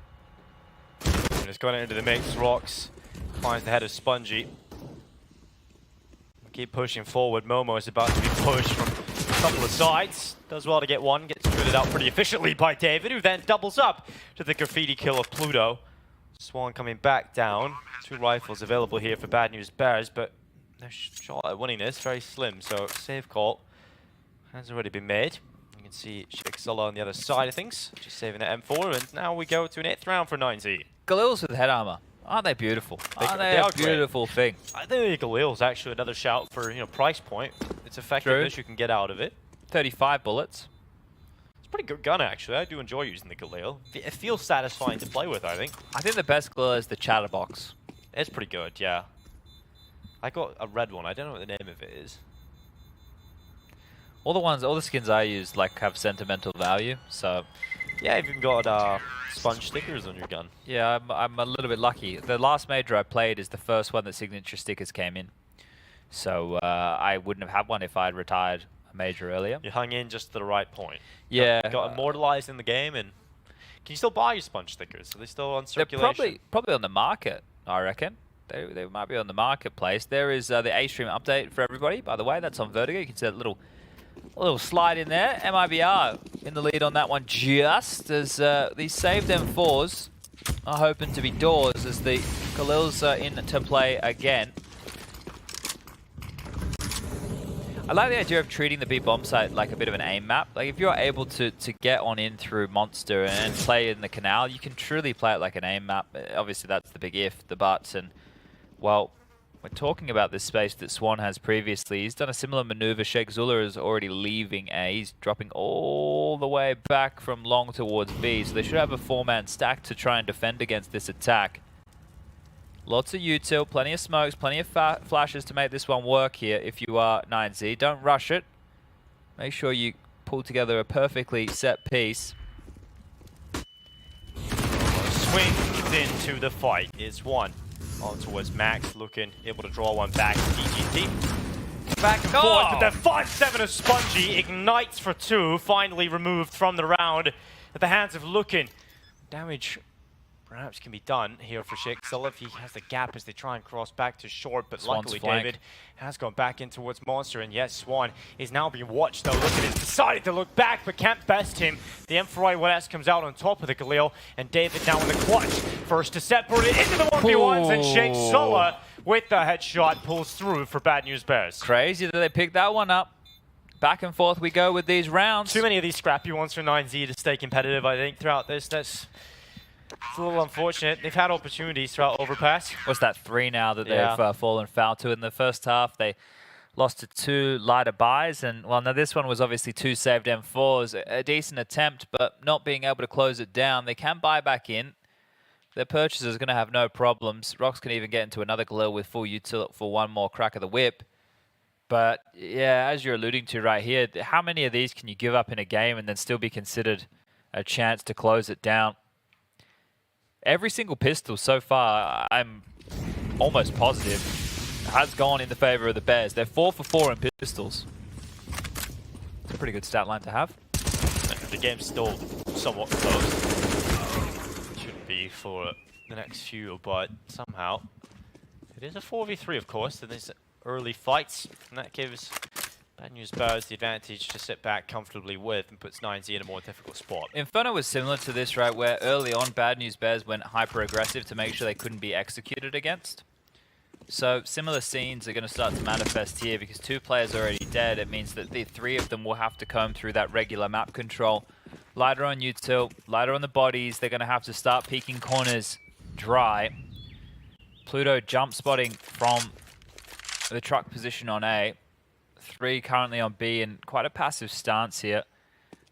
Just going into the mix. Rox finds the head of Spongy. Keep pushing forward. Momo is about to be pushed from a couple of sides. Does well to get one. Gets fitted out pretty efficiently by David, who then doubles up to the graffiti kill of Pluto. Swan coming back down. 2 rifles available here for Bad News Bears, but their shot at winning this very slim. So save call has already been made. You can see Sheikh Zula on the other side of things, just saving that M4, and now we go to an 8th round for 9Z. Galils with head armor. Aren't they beautiful? Aren't they a beautiful thing? I think the Galil's actually another shout for, price point. It's effectiveness you can get out of it. 35 bullets. It's a pretty good gun, actually. I do enjoy using the Galil. It feels satisfying to play with, I think. I think the best Galil is the Chatterbox. It's pretty good, yeah. I got a red one. I don't know what the name of it is. All the skins I use have sentimental value, so... Yeah, you've even got sponge stickers on your gun. Yeah, I'm a little bit lucky. The last major I played is the first one that signature stickers came in. So I wouldn't have had one if I had retired a major earlier. You hung in just to the right point. Yeah. Got immortalized in the game, and can you still buy your sponge stickers? Are they still on circulation? They're probably on the market, I reckon. They might be on the marketplace. There is the A-Stream update for everybody, by the way. That's on Vertigo. You can see a little slide in there. MIBR in the lead on that one, just as these saved M4s are hoping to be doors as the Galils are in to play again. I like the idea of treating the B bomb site like a bit of an aim map. Like if you're able to get on in through Monster and play in the canal, you can truly play it like an aim map. Obviously that's the big if, the buts, and well, we're talking about this space that Swan has previously. He's done a similar maneuver. Sheikh Zula is already leaving A. He's dropping all the way back from long towards B. So they should have a 4-man stack to try and defend against this attack. Lots of util, plenty of smokes, plenty of flashes to make this one work here if you are 9Z. Don't rush it. Make sure you pull together a perfectly set piece. Swings into the fight. It's one. On towards Max, looking able to draw one back to DGT. Back and forth, but the 5-7 of Spongy ignites for 2, finally removed from the round at the hands of Lookin. Damage perhaps can be done here for Sheikh Zula if he has the gap as they try and cross back to short, but Swan's luckily flank. David has gone back in towards Monster, and yes, Swan is now being watched though. Lookin has decided to look back, but can't best him. The M4I1S comes out on top of the Galil, and David now in the clutch. First to separate it into the 1v1s, and Sheikh Zula with the headshot pulls through for Bad News Bears. Crazy that they picked that one up. Back and forth we go with these rounds. Too many of these scrappy ones for 9Z to stay competitive, I think, throughout this. It's a little unfortunate. They've had opportunities throughout Overpass. What's that, 3 now that they've fallen foul to? In the first half, they lost to 2 lighter buys. And, well, now this one was obviously 2 saved M4s. A decent attempt, but not being able to close it down. They can buy back in. Their purchaser is going to have no problems. Rox can even get into another Galil with full util for one more crack of the whip. But, yeah, as you're alluding to right here, how many of these can you give up in a game and then still be considered a chance to close it down? Every single pistol so far, I'm almost positive, has gone in the favor of the Bears. They're 4 for 4 in pistols. It's a pretty good stat line to have. The game's still somewhat close. Shouldn't be for the next few, but somehow it is a 4v3, of course, and there's early fights, and that gives Bad News Bears the advantage to sit back comfortably with and puts 9Z in a more difficult spot. Inferno was similar to this, right, where early on Bad News Bears went hyper-aggressive to make sure they couldn't be executed against. So similar scenes are going to start to manifest here because 2 players are already dead. It means that the 3 of them will have to comb through that regular map control. Lighter on util, lighter on the bodies. They're going to have to start peeking corners dry. Pluto jump spotting from the truck position on A. 3 currently on B, and quite a passive stance here.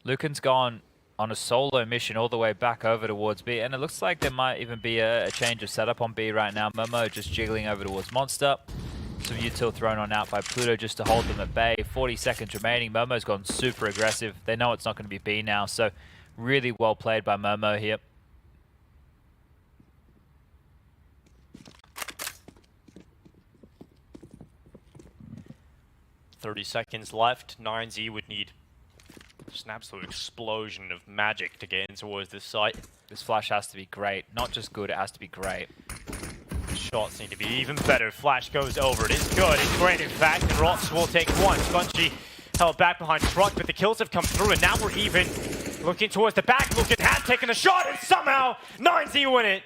Lucan's gone on a solo mission all the way back over towards B. And it looks like there might even be a change of setup on B right now. Momo just jiggling over towards Monster. Some util thrown on out by Pluto just to hold them at bay. 40 seconds remaining. Momo's gone super aggressive. They know it's not going to be B now, so really well played by Momo here. .30 seconds left. 9Z would need just an absolute explosion of magic to get in towards this site. This flash has to be great. Not just good, it has to be great. The shots need to be even better. Flash goes over. It is good. It's great, in fact. And Rocks will take one. Spongy held back behind Truck, but the kills have come through, and now we're even. Looking towards the back. Looking had taken a shot, and somehow 9Z win it.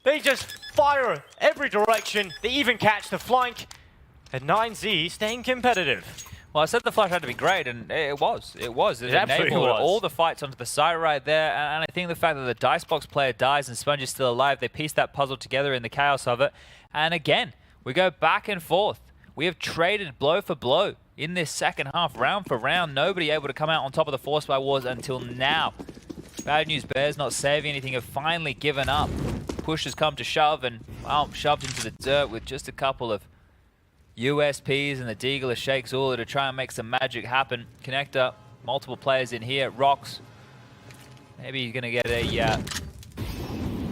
They just fire every direction. They even catch the flank. And 9Z staying competitive. Well, I said the flash had to be great, and it was. It was. It enabled all the fights onto the side right there, and I think the fact that the Dicebox player dies and Sponge is still alive, they piece that puzzle together in the chaos of it. And again, we go back and forth. We have traded blow for blow in this second half, round for round. Nobody able to come out on top of the Force by Wars until now. Bad News Bears not saving anything, have finally given up. Push has come to shove, and well, shoved into the dirt with just a couple of USPs and the Deagler shakes all to try and make some magic happen. Connector, multiple players in here. Rocks, maybe he's going to get a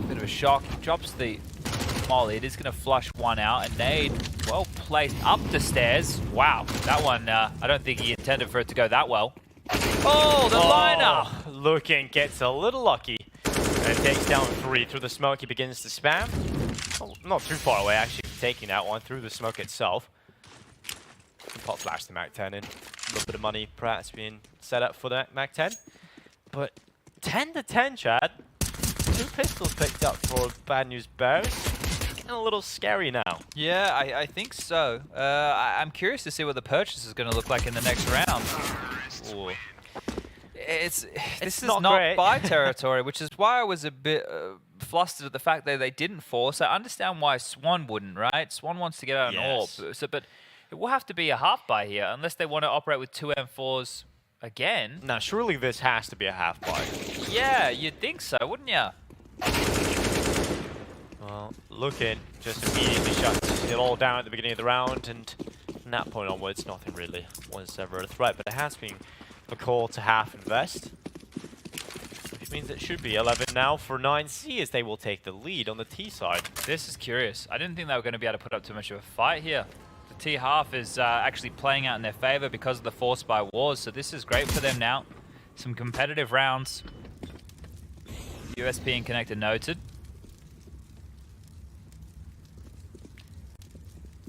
bit of a shock. Drops the molly. It is going to flush one out. And Nade, well placed up the stairs. Wow, that one, I don't think he intended for it to go that well. Oh, the liner! Looking gets a little lucky. And takes down 3 through the smoke. He begins to spam. Oh, not too far away, actually, taking that one through the smoke itself. Pop flash the Mac 10 in. A little bit of money perhaps being set up for that Mac 10. But 10 to 10, Chad. 2 pistols picked up for Bad News Bears. Getting a little scary now. Yeah, I think so. I'm curious to see what the purchase is going to look like in the next round. Ooh. This is not buy territory, which is why I was a bit flustered at the fact that they didn't force. I understand why Swan wouldn't, right? Swan wants to get out an AWP, so, but it will have to be a half buy here, unless they want to operate with 2 M4s again. Now, surely this has to be a half buy. Yeah, you'd think so, wouldn't you? Well, looking just immediately shuts it all down at the beginning of the round, and from that point onwards, nothing really was ever a threat, but it has been a call to half invest, which means it should be 11 now for 9C as they will take the lead on the T side. This is curious. I didn't think they were going to be able to put up too much of a fight here. The T half is actually playing out in their favor because of the Force by Wars, so this is great for them now. Some competitive rounds. USP and Connector noted.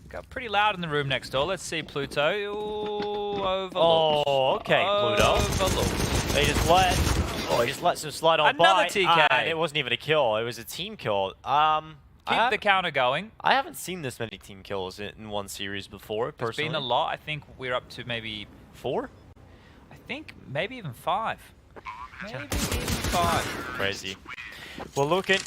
Got pretty loud in the room next door. Let's see Pluto. Ooh, overlooked. Oh, okay, Pluto. Overlooked. They just let. Oh, he just lets him slide on Another by. TK. And it wasn't even a kill. It was a team kill. Keep the counter going. I haven't seen this many team kills in one series before, personally. It's been a lot. I think we're up to maybe 4? I think maybe even 5. Maybe even 5. Crazy. Well, looking.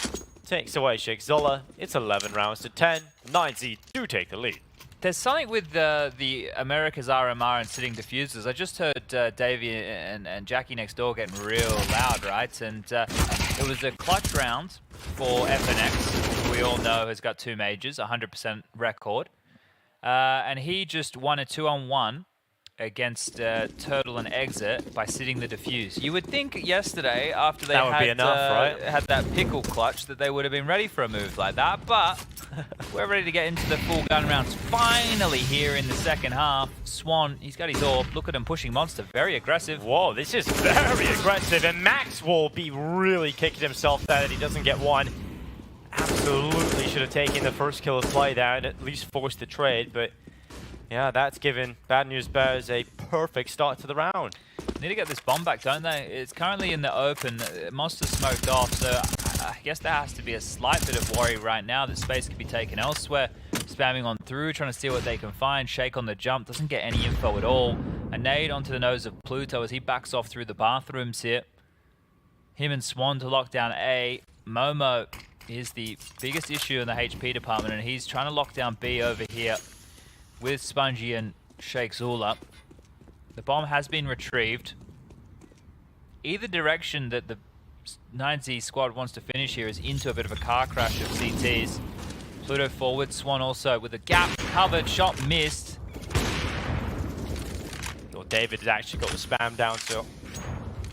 Takes away Sheikh Zola. It's 11 rounds to 10. 9Z do take the lead. There's something with the Americas RMR and sitting diffusers. I just heard Davey and Jackie next door getting real loud, right? And it was a clutch round for FNX, who we all know has got 2 majors, 100% record. And he just won a 2-on-1 against Turtle and Exit by sitting the diffuse. You would think yesterday, after they had that pickle clutch, that they would have been ready for a move like that, but we're ready to get into the full gun rounds. Finally here in the second half, Swan, he's got his AWP. Look at him pushing Monster, very aggressive. Whoa, this is very aggressive, and Max will be really kicking himself that he doesn't get one. Absolutely should have taken the first kill of play there and at least forced the trade, but yeah, that's given Bad News Bears a perfect start to the round. Need to get this bomb back, don't they? It's currently in the open. Monster's smoked off, so I guess there has to be a slight bit of worry right now that space could be taken elsewhere. Spamming on through, trying to see what they can find. Shake on the jump, doesn't get any info at all. A nade onto the nose of Pluto as he backs off through the bathrooms here. Him and Swan to lock down A. Momo is the biggest issue in the HP department, and he's trying to lock down B over here with Spongy and Sheikh Zula. The bomb has been retrieved. either direction that the 9Z squad wants to finish here is into a bit of a car crash of CTs. Pluto forward, Swan also with a gap covered, shot missed. Well, David has actually got the spam down, so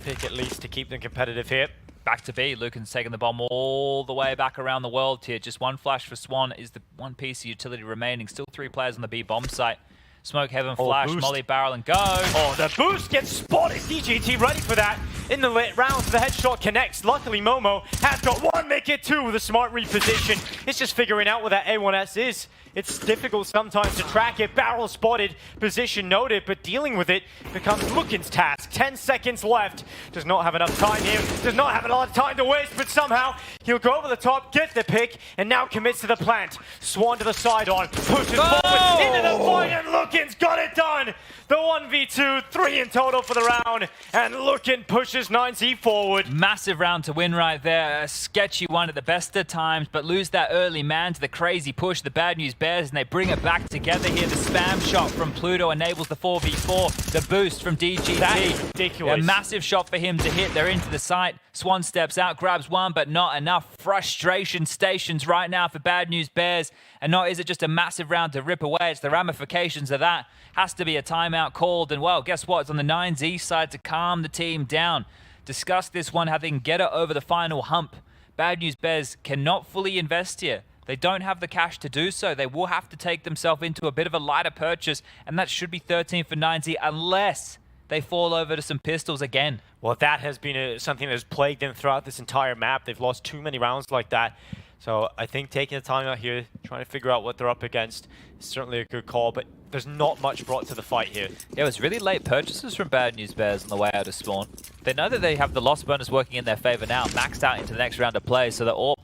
pick at least to keep them competitive here. Back to B, Lucan's taking the bomb all the way back around the world here. Just one flash for Swan is the one piece of utility remaining. Still 3 players on the B bomb site. Smoke, Heaven, Flash, boost. Molly, Barrel, and go. Oh, the boost gets spotted. DGT ready for that. In the late rounds, the headshot connects. Luckily, Momo has got one, make it two with a smart reposition. It's just figuring out where that A1S is. It's difficult sometimes to track it. Barrel spotted, position noted, but dealing with it becomes Lucan's task. 10 seconds left. Does not have enough time here. Does not have a lot of time to waste, but somehow he'll go over the top, get the pick, and now commits to the plant. Swan to the side on, pushes forward into the fight, and Lucan's got it done. The 1v2, 3 in total for the round, and Lucan pushes 9Z forward. Massive round to win right there. A sketchy one at the best of times, but lose that early man to the crazy push. The Bad News Bears, and they bring it back together here. The spam shot from Pluto enables the 4v4. The boost from DGT. That's ridiculous. A massive shot for him to hit. They're into the site. Swan steps out, grabs one, but not enough. Frustration stations right now for Bad News Bears. And not is it just a massive round to rip away, it's the ramifications of that. Has to be a timeout called, and well, guess what? It's on the 9Z side to calm the team down. Discuss this one, how they can get it over the final hump. Bad News Bears cannot fully invest here. They don't have the cash to do so. They will have to take themselves into a bit of a lighter purchase, and that should be 13 for 9Z unless they fall over to some pistols again. Well, that has been something that has plagued them throughout this entire map. They've lost too many rounds like that. So I think taking the time out here, trying to figure out what they're up against, is certainly a good call, but there's not much brought to the fight here. Yeah, it was really late purchases from Bad News Bears on the way out of spawn. They know that they have the loss bonus working in their favor now, maxed out into the next round of play, so the AWP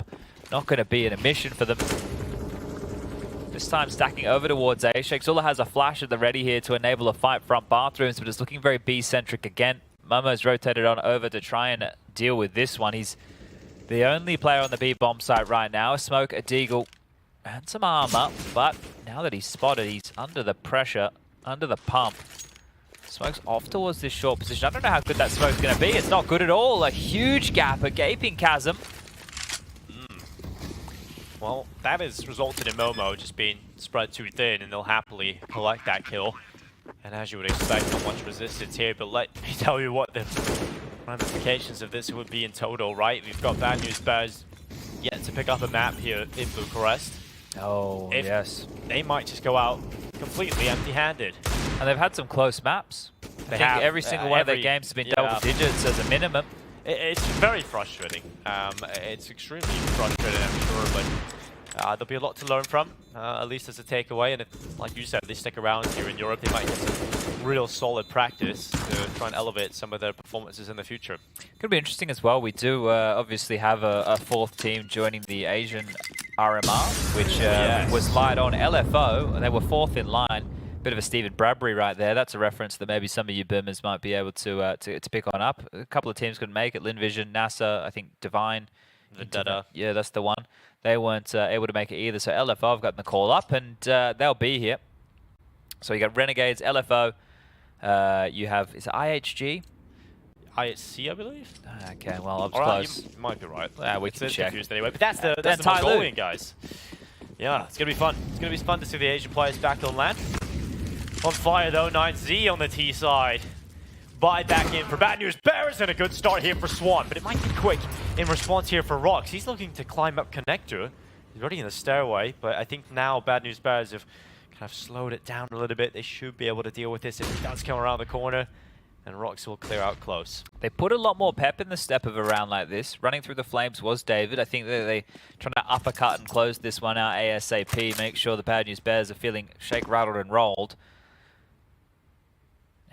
not going to be an omission for them. This time stacking over towards A. Shakesula has a flash at the ready here to enable a fight front bathrooms, but it's looking very B-centric again. Momo's rotated on over to try and deal with this one. He's the only player on the B bomb site right now. A Smoke, a Deagle, and some armor, but now that he's spotted, he's under the pressure, under the pump. Smoke's off towards this short position. I don't know how good that smoke's going to be. It's not good at all. A huge gap, a gaping chasm. Well, that has resulted in Momo just being spread too thin, and they'll happily collect that kill. And as you would expect, not much resistance here, but let me tell you what the ramifications of this would be in total, right? We've got Bad News Bears yet to pick up a map here in Bucharest. Oh, yes. They might just go out completely empty-handed. And they've had some close maps. I think every single one of their games has been double digits as a minimum. It's very frustrating. It's extremely frustrating, I'm sure, but there'll be a lot to learn from, at least as a takeaway. And if, like you said, they stick around here in Europe, they might get some real solid practice to try and elevate some of their performances in the future. Could be interesting as well. We do obviously have a fourth team joining the Asian RMR, which was light on LFO. They were fourth in line. Bit of a Stephen Bradbury right there. That's a reference that maybe some of you boomers might be able to pick on up. A couple of teams couldn't make it. Linvision, NASA, I think Divine. Vendetta. Yeah, that's the one. They weren't able to make it either. So LFO have gotten the call up, and they'll be here. So you got Renegades, LFO. You have, is it IHG? IHC, I believe. Okay, well, I was close. You might be right. We can check. Confused anyway, but that's the Mongolian guys. Yeah, it's gonna be fun. It's gonna be fun to see the Asian players back on land. On fire though, 9Z on the T side. Buy back in for Bad News Bears, and a good start here for Swan, but it might be quick in response here for Rox. He's looking to climb up connector. He's already in the stairway, but I think now Bad News Bears have kind of slowed it down a little bit. They should be able to deal with this if it does come around the corner, and Rox will clear out close. They put a lot more pep in the step of a round like this. Running through the flames was David. I think that they trying to uppercut and close this one out ASAP, make sure the Bad News Bears are feeling shake, rattled, and rolled.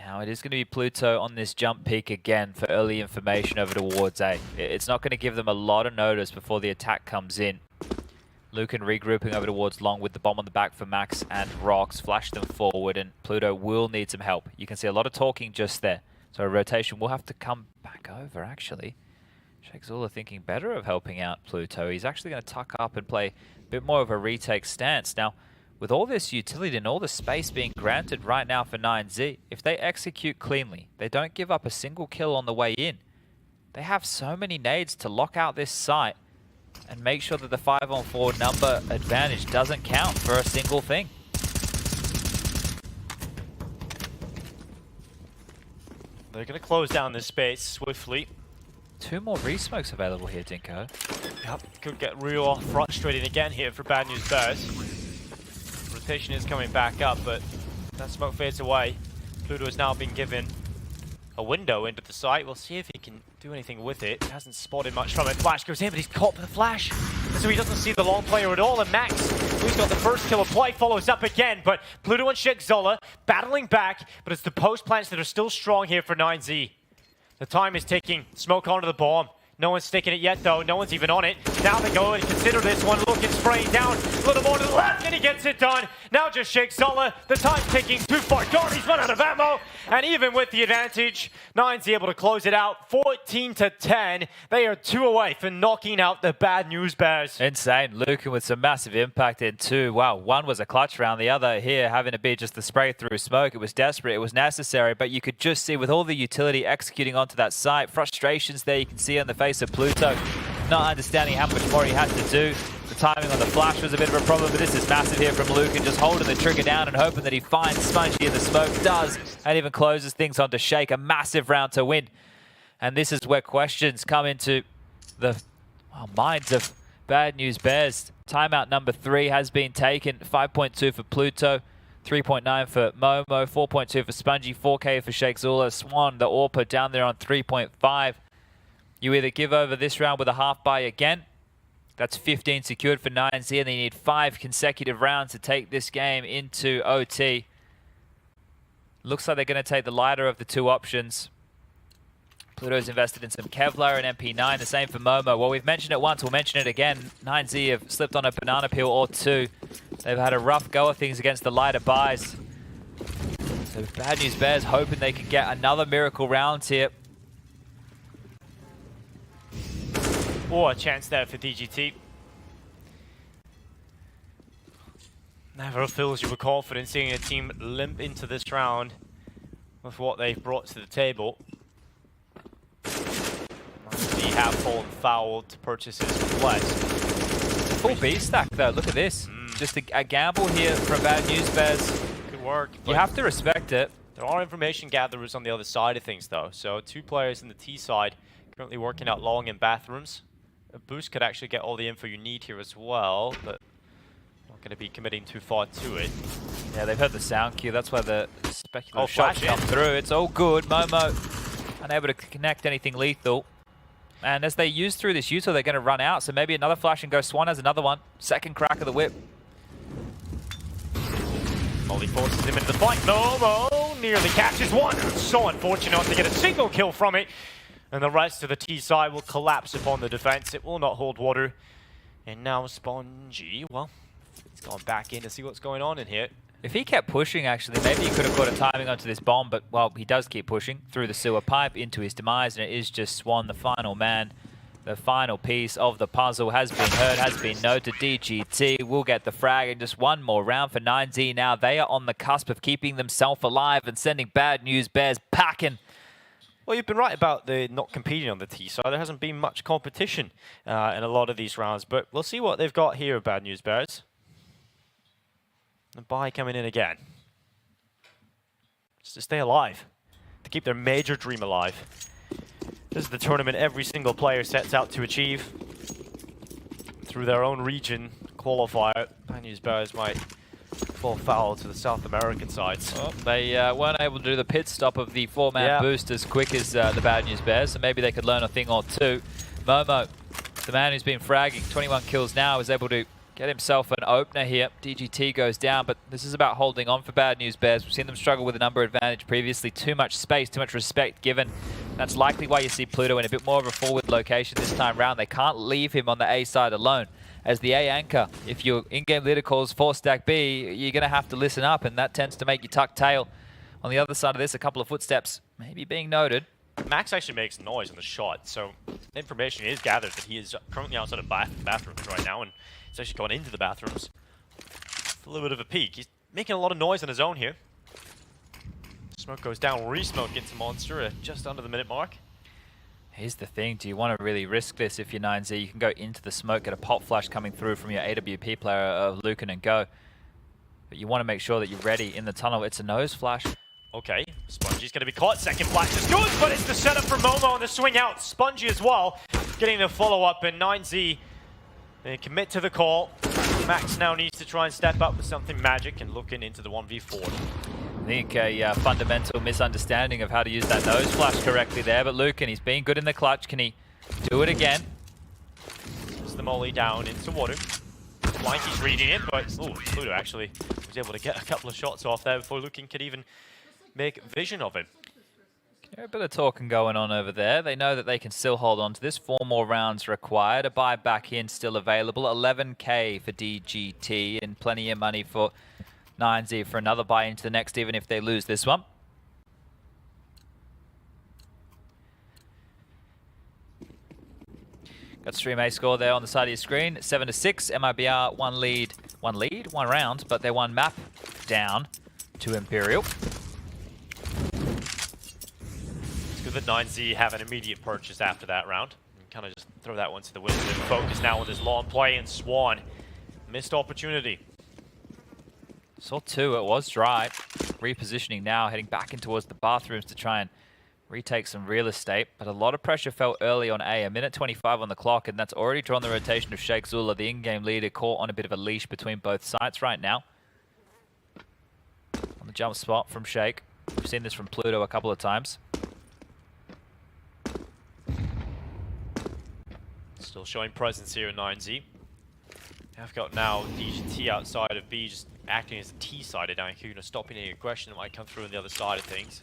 Now it is going to be Pluto on this jump peak again for early information over towards A. It's not going to give them a lot of notice before the attack comes in. Lucan regrouping over towards long with the bomb on the back for Max and Rox. Flash them forward, and Pluto will need some help. You can see a lot of talking just there. So a rotation will have to come back over, actually. Shakesula thinking better of helping out Pluto. He's actually going to tuck up and play a bit more of a retake stance. Now, with all this utility and all the space being granted right now for 9Z, if they execute cleanly, they don't give up a single kill on the way in, They have so many nades to lock out this site and make sure that the 5-on-4 number advantage doesn't count for a single thing. They're going to close down this space swiftly. 2 more re-smokes available here, Dinko. Yep, could get real frustrating again here for Bad News Bears. Rotation is coming back up, but that smoke fades away. Pluto has now been given a window into the site. We'll see if he can do anything with it. He hasn't spotted much from it. Flash goes in, but he's caught by the flash. So he doesn't see the long player at all. And Max, who's got the first kill of play, follows up again. But Pluto and Shekzola battling back, but it's the post plants that are still strong here for 9Z. The time is ticking. Smoke onto the bomb. No one's sticking it yet, though. No one's even on it. Now they go and consider this one. Looking, spraying down. A little more to the left, and he gets it done. Now just Shekzola. The time ticking. Too far gone. He's run out of ammo. And even with the advantage, 9's able to close it out. 14-10. They are 2 away from knocking out the Bad News Bears. Insane. Lucan with some massive impact in 2. Wow, one was a clutch round. The other here having to be just the spray through smoke. It was desperate. It was necessary. But you could just see with all the utility executing onto that site, frustrations there you can see on the face of Pluto, not understanding how much more he had to do. The timing on the flash was a bit of a problem, but this is massive here from Lucan, just holding the trigger down and hoping that he finds Spongy in the smoke. Does, and even closes things onto Shake. A massive round to win. And this is where questions come into the minds of Bad News Bears. Timeout number 3 has been taken. 5.2 for Pluto, 3.9 for Momo, 4.2 for Spongy, 4K for Shekzola. Swan, the AWPer, down there on 3.5. You either give over this round with a half buy again. That's 15 secured for 9Z, and they need 5 consecutive rounds to take this game into OT. Looks like they're going to take the lighter of the 2 options. Pluto's invested in some Kevlar and MP9, the same for Momo. Well, we've mentioned it once, we'll mention it again. 9Z have slipped on a banana peel or 2. They've had a rough go of things against the lighter buys. So Bad News Bears hoping they can get another miracle round here. Oh, a chance there for DGT. Never fills you with confidence seeing a team limp into this round with what they've brought to the table. They have fallen foul to purchase his flex. Full B stack though, look at this. Just a gamble here from Bad News Bears. Good work. You have to respect it. There are information gatherers on the other side of things though. So 2 players in the T side currently working out long in bathrooms. A boost could actually get all the info you need here as well, but not going to be committing too far to it. Yeah, they've heard the sound cue. That's why the speculative shots flash come through. It's all good. Momo unable to connect anything lethal. And as they use through this util, they're going to run out. So maybe another flash and go. Swan has another one. Second crack of the whip. Molly forces him into the fight. Momo nearly catches one. So unfortunate not to get a single kill from it. And the rest of the T side will collapse upon the defense. It will not hold water. And now Spongy, well, he's gone back in to see what's going on in here. If he kept pushing, actually, maybe he could have got a timing onto this bomb. But, well, he does keep pushing through the sewer pipe into his demise. And it is just Swan, the final man. The final piece of the puzzle has been heard, has been noted. DGT will get the frag. And just one more round for 9Z now. They are on the cusp of keeping themselves alive and sending Bad News Bears packing. Well, you've been right about the not competing on the T side. There hasn't been much competition in a lot of these rounds, but we'll see what they've got here, Bad News Bears. The buy coming in again. Just to stay alive, to keep their major dream alive. This is the tournament every single player sets out to achieve. Through their own region qualifier, Bad News Bears might fall foul to the South American sides. Well, they weren't able to do the pit stop of the 4-man boost as quick as the Bad News Bears, so maybe they could learn a thing or 2. Momo, the man who's been fragging, 21 kills now, is able to get himself an opener here. DGT goes down, but this is about holding on for Bad News Bears. We've seen them struggle with a number advantage previously. Too much space, too much respect given. That's likely why you see Pluto in a bit more of a forward location this time round. They can't leave him on the A side alone. As the A anchor, if your in-game leader calls 4-stack B, you're going to have to listen up, and that tends to make you tuck tail. On the other side of this, a couple of footsteps maybe being noted. Max actually makes noise on the shot, so information is gathered that he is currently outside of bathrooms right now, and he's actually gone into the bathrooms. A little bit of a peek. He's making a lot of noise on his own here. Smoke goes down, re-smoke into Monster just under the minute mark. Here's the thing, do you want to really risk this if you're 9Z? You can go into the smoke, get a pop flash coming through from your AWP player of Lucan and go. But you want to make sure that you're ready in the tunnel. It's a nose flash. Okay, Spongy's going to be caught. Second flash is good, but it's the setup for Momo on the swing out. Spongy as well, getting the follow-up, and 9Z, they commit to the call. Max now needs to try and step up with something magic and looking into the 1v4. I think a fundamental misunderstanding of how to use that nose flash correctly there, but Lucan, he's been good in the clutch. Can he do it again? Puts the molly down into water. Blanky's reading it, but Pluto actually was able to get a couple of shots off there before Lucan could even make vision of him. A bit of talking going on over there. They know that they can still hold on to this. 4 more rounds required. A buy back in still available. 11k for DGT and plenty of money for 9Z for another buy into the next, even if they lose this one. Got stream A score there on the side of your screen. 7-6. MIBR one round, but they're one map down to Imperial. It's good that 9Z have an immediate purchase after that round. And kind of just throw that one to the wind. And focus now on this long play, and Swan missed opportunity. Saw 2, it was dry. Repositioning now, heading back in towards the bathrooms to try and retake some real estate. But a lot of pressure felt early on A. 1:25 on the clock, and that's already drawn the rotation of Sheikh Zula, the in-game leader, caught on a bit of a leash between both sites right now. On the jump spot from Sheikh. We've seen this from Pluto a couple of times. Still showing presence here in 9Z. I've got now DGT outside of B, just acting as a T-sided Ankuna, stopping any aggression that might come through on the other side of things.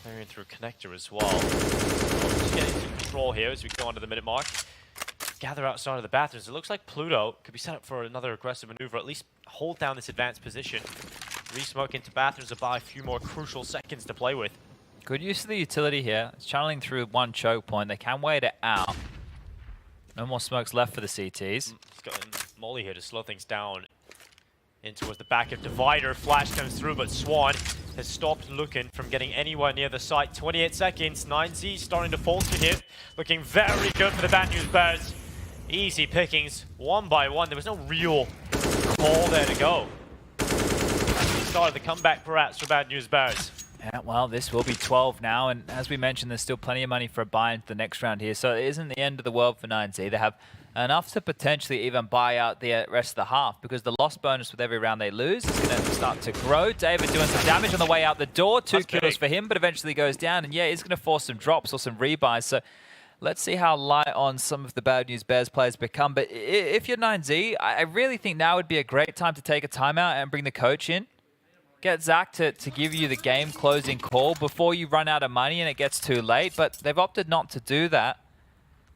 Clearing through connector as well. Just getting some control here as we go on to the minute mark. Gather outside of the bathrooms. It looks like Pluto could be set up for another aggressive maneuver, at least hold down this advanced position. Re-smoke into bathrooms to buy a few more crucial seconds to play with. Good use of the utility here. It's channeling through one choke point. They can wait it out. No more smokes left for the CTs. He's got Molly here to slow things down. In towards the back of Divider. Flash comes through, but Swan has stopped Lucan from getting anywhere near the site. 28 seconds. 9Z starting to falter here. Looking very good for the Bad News Bears. Easy pickings, one by one. There was no real call there to go. Started the comeback perhaps for Bad News Bears. Yeah, well, this will be 12 now, and as we mentioned, there's still plenty of money for a buy into the next round here, so it isn't the end of the world for 9Z. They have enough to potentially even buy out the rest of the half, because the loss bonus with every round they lose is going to start to grow. David doing some damage on the way out the door. 2 kills for him, but eventually goes down, and yeah, he's going to force some drops or some rebuys, so let's see how light on some of the Bad News Bears players become. But if you're 9Z, I really think now would be a great time to take a timeout and bring the coach in. Get Zach to give you the game closing call before you run out of money and it gets too late, but they've opted not to do that.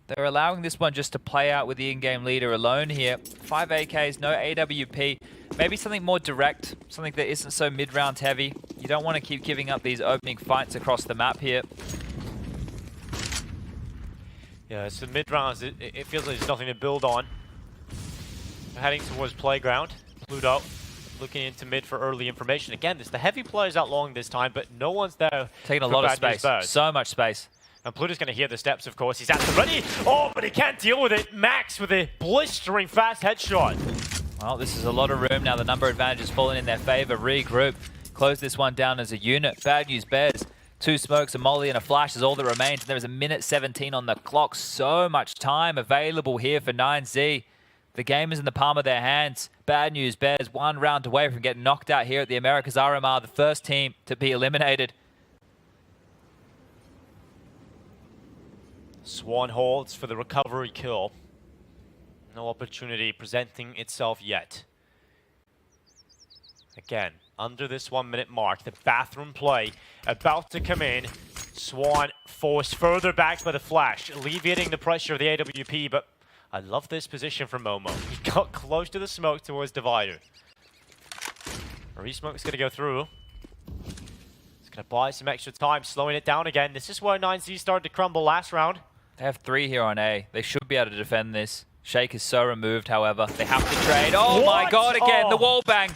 They're allowing this one just to play out with the in-game leader alone here. 5 AKs, no AWP. Maybe something more direct, something that isn't so mid-round heavy. You don't want to keep giving up these opening fights across the map here. Yeah, it's the mid-rounds. It feels like there's nothing to build on. We're heading towards playground. Pluto looking into mid for early information. Again, there's the heavy players out long this time, but no one's there. Taking a lot of space. So much space. And Pluto's going to hear the steps, of course. He's at the ready. Oh, but he can't deal with it. Max with a blistering fast headshot. Well, this is a lot of room now. The number advantage has fallen in their favor. Regroup. Close this one down as a unit. Bad News Bears. 2 smokes, a molly, and a flash is all that remains. There is a 1:17 on the clock. So much time available here for 9Z. The game is in the palm of their hands. Bad News Bears 1 round away from getting knocked out here at the Americas RMR, the first team to be eliminated. Swan holds for the recovery kill. No opportunity presenting itself yet. Again, under this 1 minute mark, the bathroom play about to come in. Swan forced further back by the flash, alleviating the pressure of the AWP, but I love this position from Momo. He got close to the smoke towards Divider. Re-smoke's going to go through. It's going to buy some extra time, slowing it down again. This is where 9Z started to crumble last round. They have 3 here on A. They should be able to defend this. Shake is so removed, however. They have to trade. Oh my god, again, the wall bang.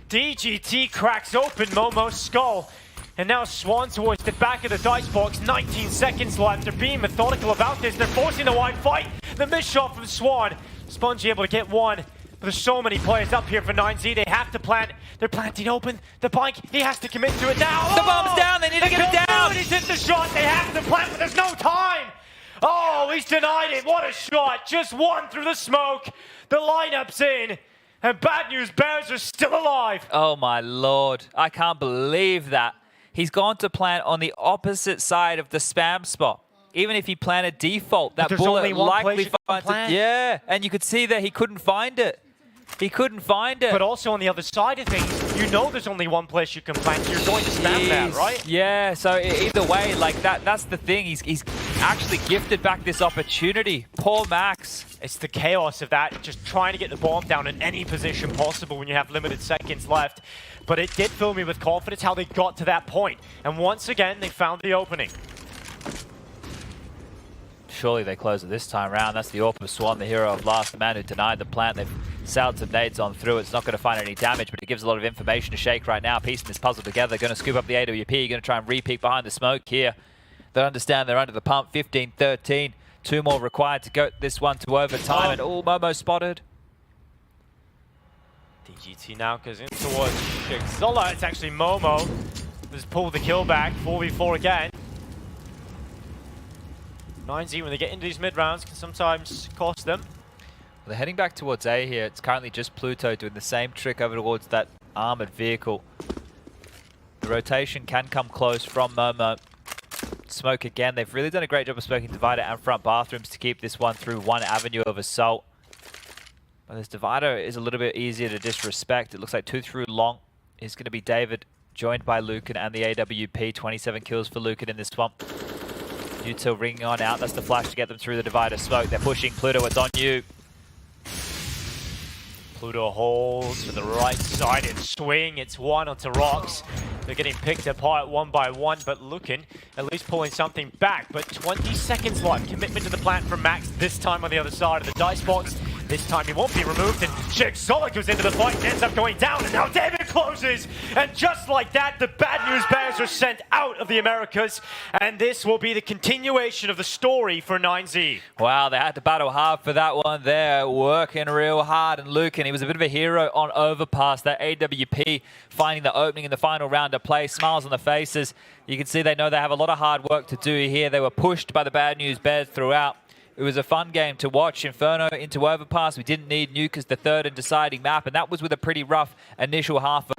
DGT cracks open Momo's skull. And now Swan towards the back of the dice box. 19 seconds left. They're being methodical about this. They're forcing the wide fight. The missed shot from Swan. Spongy able to get one. But there's so many players up here for 9Z. They have to plant. They're planting open. The bike, he has to commit to it now. The bomb's down. They need to get it down. He's hit the shot. They have to plant, but there's no time. Oh, he's denied it. What a shot. Just one through the smoke. The lineup's in. And Bad News Bears are still alive. Oh, my Lord. I can't believe that. He's gone to plant on the opposite side of the spam spot. Even if he planted default, that bullet likely finds it. Yeah, and you could see that he couldn't find it. He couldn't find it. But also on the other side of things, you know there's only one place you can plant, so you're going to spam that, right? Yeah, so either way, like that's the thing. He's actually gifted back this opportunity. Poor Max. It's the chaos of that, just trying to get the bomb down in any position possible when you have limited seconds left. But it did fill me with confidence how they got to that point. And once again, they found the opening. Surely they close it this time around. That's the Overpass Swan, the hero of last, the man who denied the plant. They've sailed some nades on through. It's not going to find any damage, but it gives a lot of information to Shake right now. Piecing this puzzle together. Going to scoop up the AWP. Going to try and re-peek behind the smoke here. They understand they're under the pump. 15-13. 2 more required to go this one to overtime. And oh, Momo spotted. DGT now goes in towards Zola. It's actually Momo who's pulled the kill back. 4v4 again. 9Z, when they get into these mid-rounds, can sometimes cost them. Well, they're heading back towards A here. It's currently just Pluto doing the same trick over towards that armored vehicle. The rotation can come close from Momo. Smoke again. They've really done a great job of smoking Divider and front bathrooms to keep this one through one avenue of assault. But this Divider is a little bit easier to disrespect. It looks like 2 through long is going to be David, joined by Lucan and the AWP. 27 kills for Lucan in this swamp. Util ringing on out. That's the flash to get them through the Divider smoke. They're pushing Pluto. It's on you. Pluto holds to the right side and swing. It's one onto rocks. They're getting picked apart one by one, but Lucan at least pulling something back. But 20 seconds left. Commitment to the plant from Max. This time on the other side of the dice box. This time he won't be removed, and Solid goes into the fight and ends up going down, and now David closes. And just like that, the Bad News Bears are sent out of the Americas, and this will be the continuation of the story for 9Z. Wow, they had to battle hard for that one there, working real hard, and Lucan, he was a bit of a hero on Overpass. That AWP finding the opening in the final round of play, smiles on the faces. You can see they know they have a lot of hard work to do here. They were pushed by the Bad News Bears throughout. It was a fun game to watch. Inferno into Overpass. We didn't need Nuke as the third and deciding map, and that was with a pretty rough initial half.